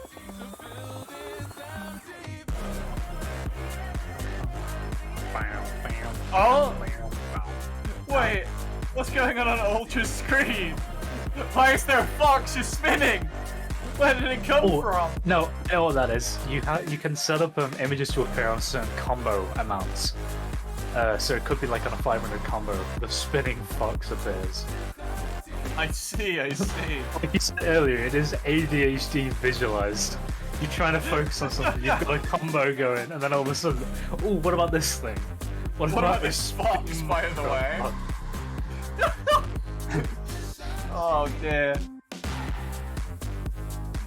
Oh! Wait, what's going on Ultra's screen? Why is there a fox just spinning? Where did it come from? No, you know what that is? You can set up images to appear on certain combo amounts. So it could be like on a 500 combo, the spinning fox appears. I see. Like you said earlier, it is ADHD visualized. You're trying to focus on something, you've got a combo going, and then all of a sudden, oh, what about this thing? What about this fox, by the way? Oh dear.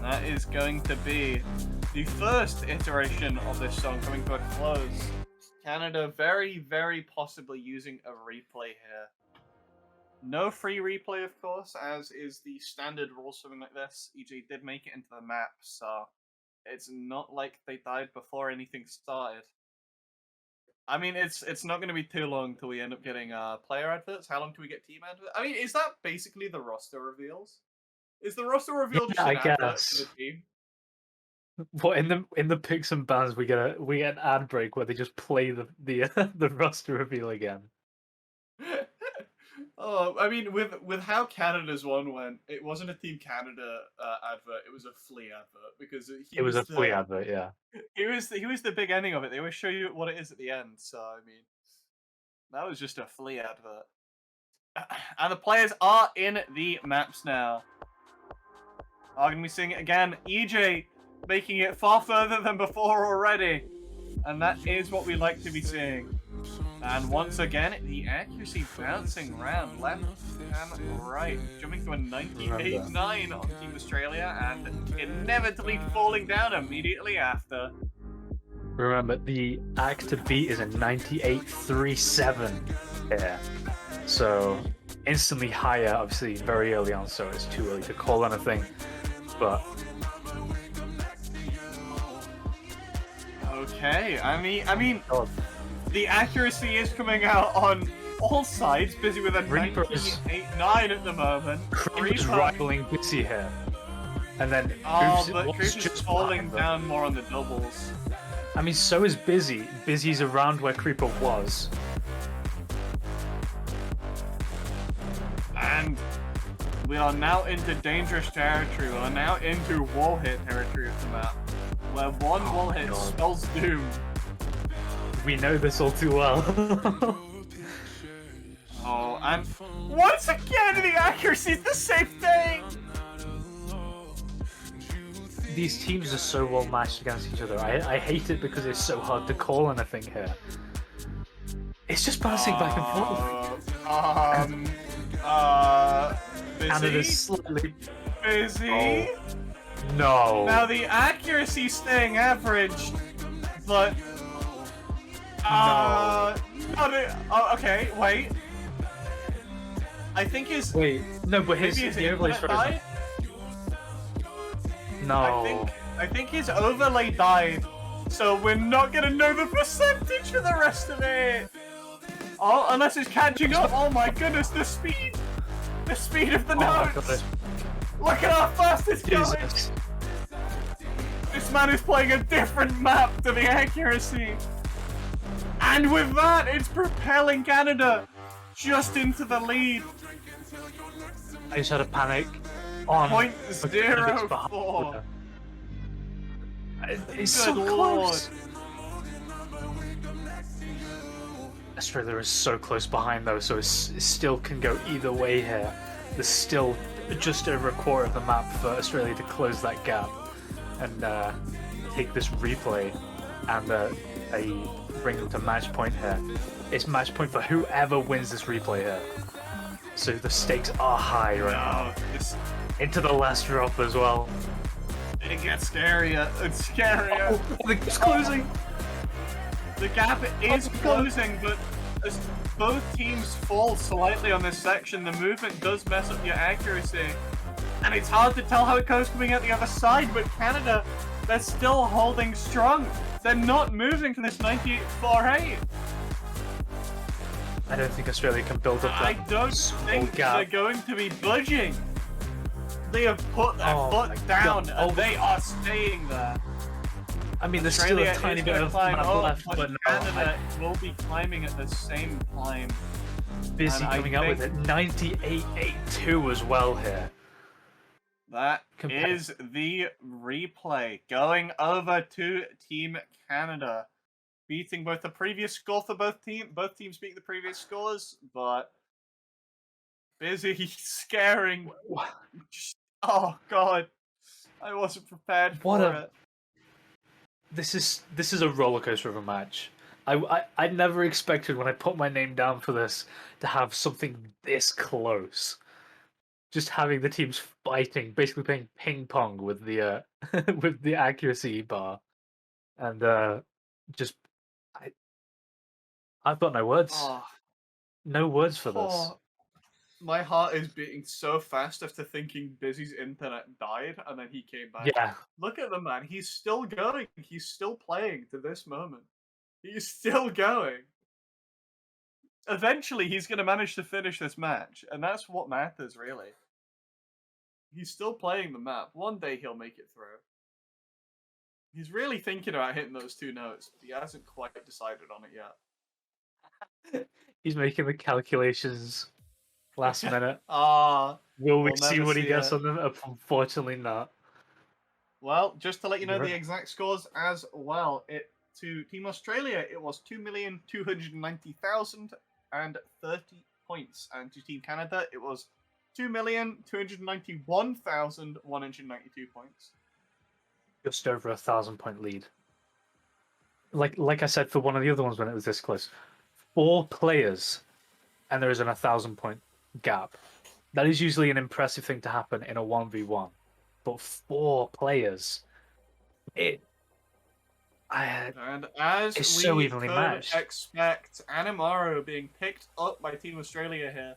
That is going to be the first iteration of this song coming to a close. Canada very, very possibly using a replay here. No free replay, of course, as is the standard rule something like this. EJ did make it into the map, so it's not like they died before anything started. I mean, it's not going to be too long till we end up getting player adverts. How long do we get team adverts? I mean, is that basically the roster reveals? Is the roster reveal just an advert for the team? What in the picks and bans we get an ad break where they just play the the roster reveal again. Oh, I mean, with how Canada's one went, it wasn't a Team Canada advert; it was a Flea advert because it was a Flea advert. Yeah, he was the big ending of it. They always show you what it is at the end. So I mean, that was just a Flea advert. And the players are in the maps now. Are going to be seeing it again. EJ making it far further than before already. And that is what we like to be seeing. And once again, the accuracy bouncing around left and right. Jumping to a 98.9 on Team Australia and inevitably falling down immediately after. Remember, the act to beat is a 98.37 here. So, instantly higher, obviously very early on, so it's too early to call anything. But okay, I mean, the accuracy is coming out on all sides. Busy with a 98.9 at the moment. Creeper's rivaling Busy here, and then but Creeper's just falling down more on the doubles. I mean, so is Busy. Busy's around where Creeper was, and we are now into dangerous territory. We are now into wall hit territory of the map, where one wall hit spells doom. We know this all too well. Oh, and once again, the accuracy is the same thing! These teams are so well matched against each other. I hate it because it's so hard to call anything here. It's just bouncing back and forth. Busy? Canada's slightly Busy? Oh. No. Now the accuracy staying averaged, but okay, wait. I think his but his overlay's frozen. No. I think his overlay died, so we're not gonna know the percentage for the rest of it. Oh, unless it's catching up. Oh my goodness, the speed of the notes. Look at how fast it's going. This man is playing a different map to the accuracy. And with that, it's propelling Canada just into the lead. I just had a panic on 0.04. It's so close. Australia is so close behind though, so it still can go either way here. There's still just over a quarter of the map for Australia to close that gap and take this replay and bring them to match point here. It's match point for whoever wins this replay here. So the stakes are high right now. Into the last drop as well. It gets scarier. It's scarier. It's closing. The gap is closing, but as both teams fall slightly on this section, the movement does mess up your accuracy. And it's hard to tell how it goes coming out the other side, but Canada, they're still holding strong. They're not moving from this 98.48. I don't think Australia can build up that I don't think gap. they're going to be budging. They have put their foot down, and they are staying there. I mean, there's still a tiny bit of map left, but no. Canada will be climbing at the same time. Busy coming out with it. 98.82 as well here. That is the replay going over to Team Canada, beating both the previous score for both teams. Both teams beat the previous scores, but Busy scaring. Oh god, I wasn't prepared for it. This is a roller coaster of a match. I never expected when I put my name down for this to have something this close. Just having the teams fighting, basically playing ping pong with the with the accuracy bar, and just I've got no words. Oh, no words for this. My heart is beating so fast after thinking Busy's internet died and then he came back. Yeah. Look at the man. He's still going. He's still playing to this moment. He's still going. Eventually, he's going to manage to finish this match, and that's what matters, really. He's still playing the map. One day he'll make it through. He's really thinking about hitting those 2 notes, but he hasn't quite decided on it yet. He's making the calculations last minute. Will we see what he gets on them? Unfortunately not. Well, just to let you know the exact scores as well. To Team Australia, it was 2,290,030 points, and to Team Canada, it was 2,291,192 points. Just over 1,000-point lead. Like I said for one of the other ones when it was this close, 4 players, and there is an 1,000-point gap. That is usually an impressive thing to happen in a 1v1, but 4 players, and as it's so evenly matched. Expect Animaro being picked up by Team Australia here.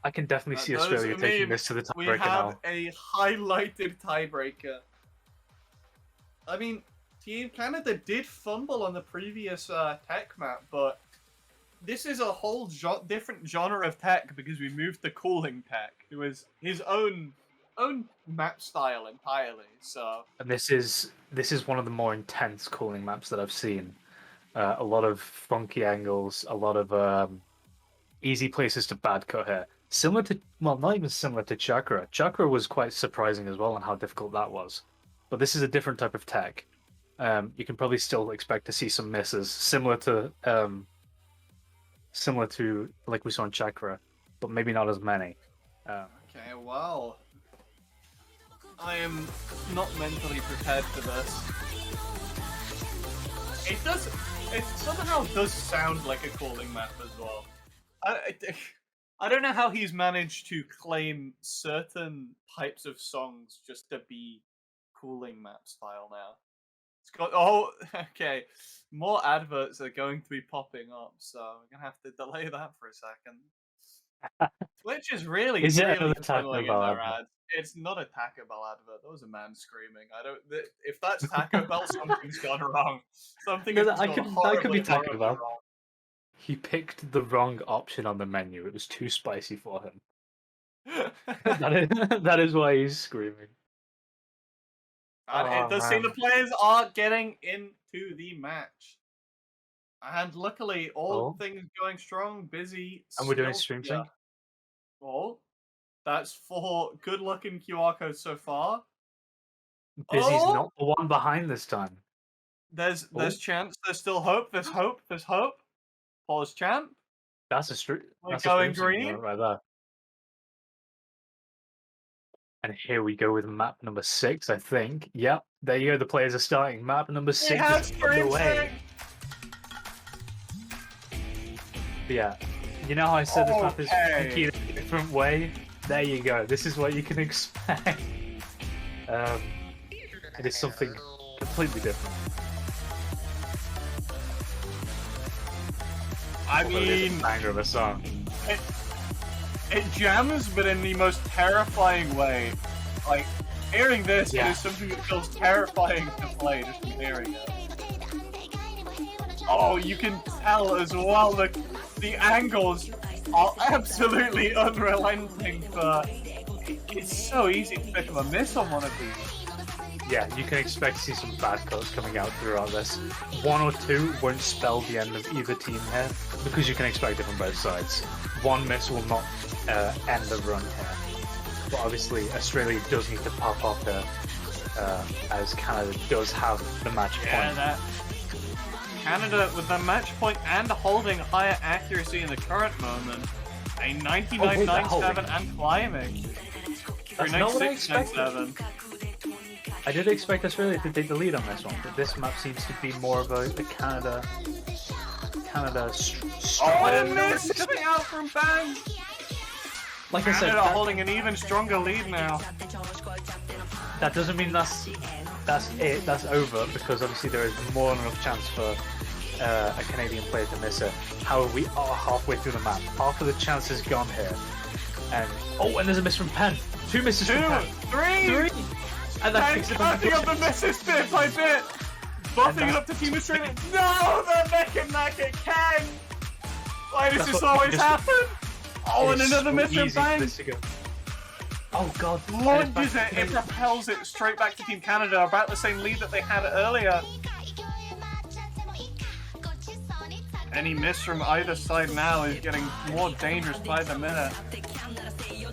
I can definitely see Australia taking this to the tiebreaker now. We have a highlighted tiebreaker. I mean, Team Canada did fumble on the previous tech map, but this is a whole different genre of tech because we moved the cooling tech. It was his own map style entirely. So, and this is one of the more intense cooling maps that I've seen. A lot of funky angles, a lot of easy places to bad cut here. Similar to, well, not even similar to Chakra. Chakra was quite surprising as well on how difficult that was. But this is a different type of tech. You can probably still expect to see some misses, similar to like we saw in Chakra, but maybe not as many. Okay, well, I am not mentally prepared for this. It somehow does sound like a cooling map as well. I don't know how he's managed to claim certain types of songs just to be cooling map style now. It's got okay. More adverts are going to be popping up, so we're gonna have to delay that for a second. Twitch is really funneling in their ads. It's not a Taco Bell advert. That was a man screaming. If that's Taco Bell, something's gone wrong. That could be Taco Bell. Wrong. He picked the wrong option on the menu. It was too spicy for him. that is why he's screaming. And it does seem the players are getting into the match. And luckily, all things going strong, Busy. And we're doing stream sync? Well, that's for good luck in QR codes so far. Busy's not the one behind this time. There's chance. There's still hope. There's hope. There's hope. Pause champ. That's a stream. We're going green right there. And here we go with map number 6, I think. Yep, there you go. The players are starting. Map number 6 is on the way. Yeah, you know how I said this map is funky in a different way? There you go. This is what you can expect. It is something completely different. I mean, banger of a song. It jams, but in the most terrifying way. Like, hearing this is something that feels terrifying to play just from hearing it. Oh, you can tell as well that the angles are absolutely unrelenting, but it's so easy to pick up a miss on one of these. yeah, you can expect to see some bad cuts coming out throughout this. 1 or 2 won't spell the end of either team here, because you can expect it from both sides. 1 miss will not end the run here. But obviously, Australia does need to pop off here, as Canada does have the match point. Yeah, Canada with the match point and holding higher accuracy in the current moment. A 99.97 and climbing. That's not what I 96.97. I did expect Australia to take the lead on this one, but this map seems to be more about the Canada. Oh, miss coming out from Bang. Like I said, Canada holding an even stronger lead now. that doesn't mean that's it. That's over, because obviously there is more than enough chance for a Canadian player to miss it. However, we are halfway through the map. Half of the chance is gone here, and there's a miss from Penn. 2 misses from Penn. 3. And that And picks it counting up the misses bit by bit. Buffing it up to Team Australia. No, they're making that get Ken. Why does this always happen? Oh, and another miss from Bang. Oh god. Launches it propels it straight back to Team Canada, about the same lead that they had earlier. Any miss from either side now is getting more dangerous by the minute.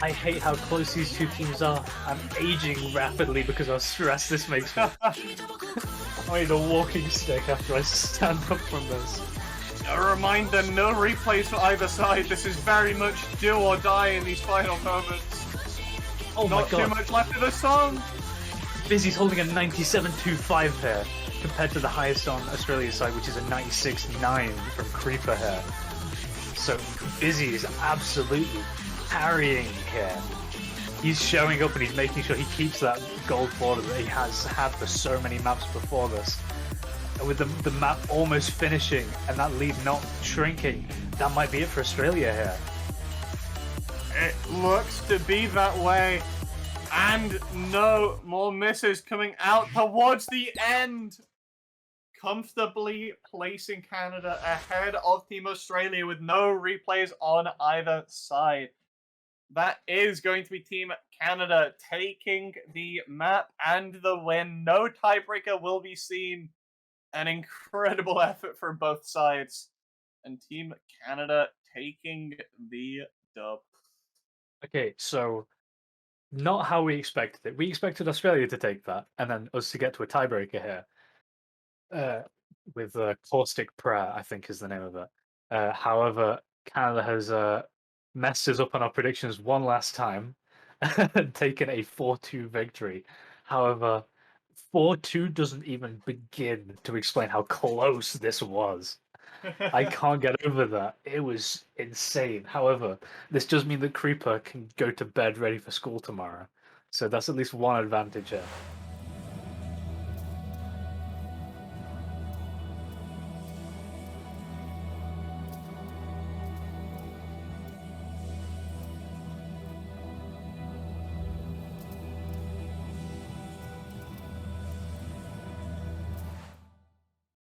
I hate how close these two teams are. I'm aging rapidly because of how stressed this makes me. I need a walking stick after I stand up from this. A reminder, no replays for either side. This is very much do or die in these final moments. Oh my Not god. too much left of the song. Busy's holding a 97.25 here, compared to the highest on Australia's side, which is a 96.9 from Creeper here. So Busy is absolutely carrying here. He's showing up and he's making sure he keeps that gold border that he has had for so many maps before this. And with the map almost finishing and that lead not shrinking, that might be it for Australia here. It looks to be that way. And no more misses coming out towards the end. Comfortably placing Canada ahead of Team Australia with no replays on either side. That is going to be Team Canada taking the map and the win. No tiebreaker will be seen. An incredible effort from both sides. And Team Canada taking the dub. Okay, so not how we expected it. We expected Australia to take that, and then us to get to a tiebreaker here. With Caustic Prayer, I think is the name of it. However, Canada has messed us up on our predictions one last time and taken a 4-2 victory. However, 4-2 doesn't even begin to explain how close this was. I can't get over that. It was insane. However, this does mean that Creeper can go to bed ready for school tomorrow. So that's at least one advantage here.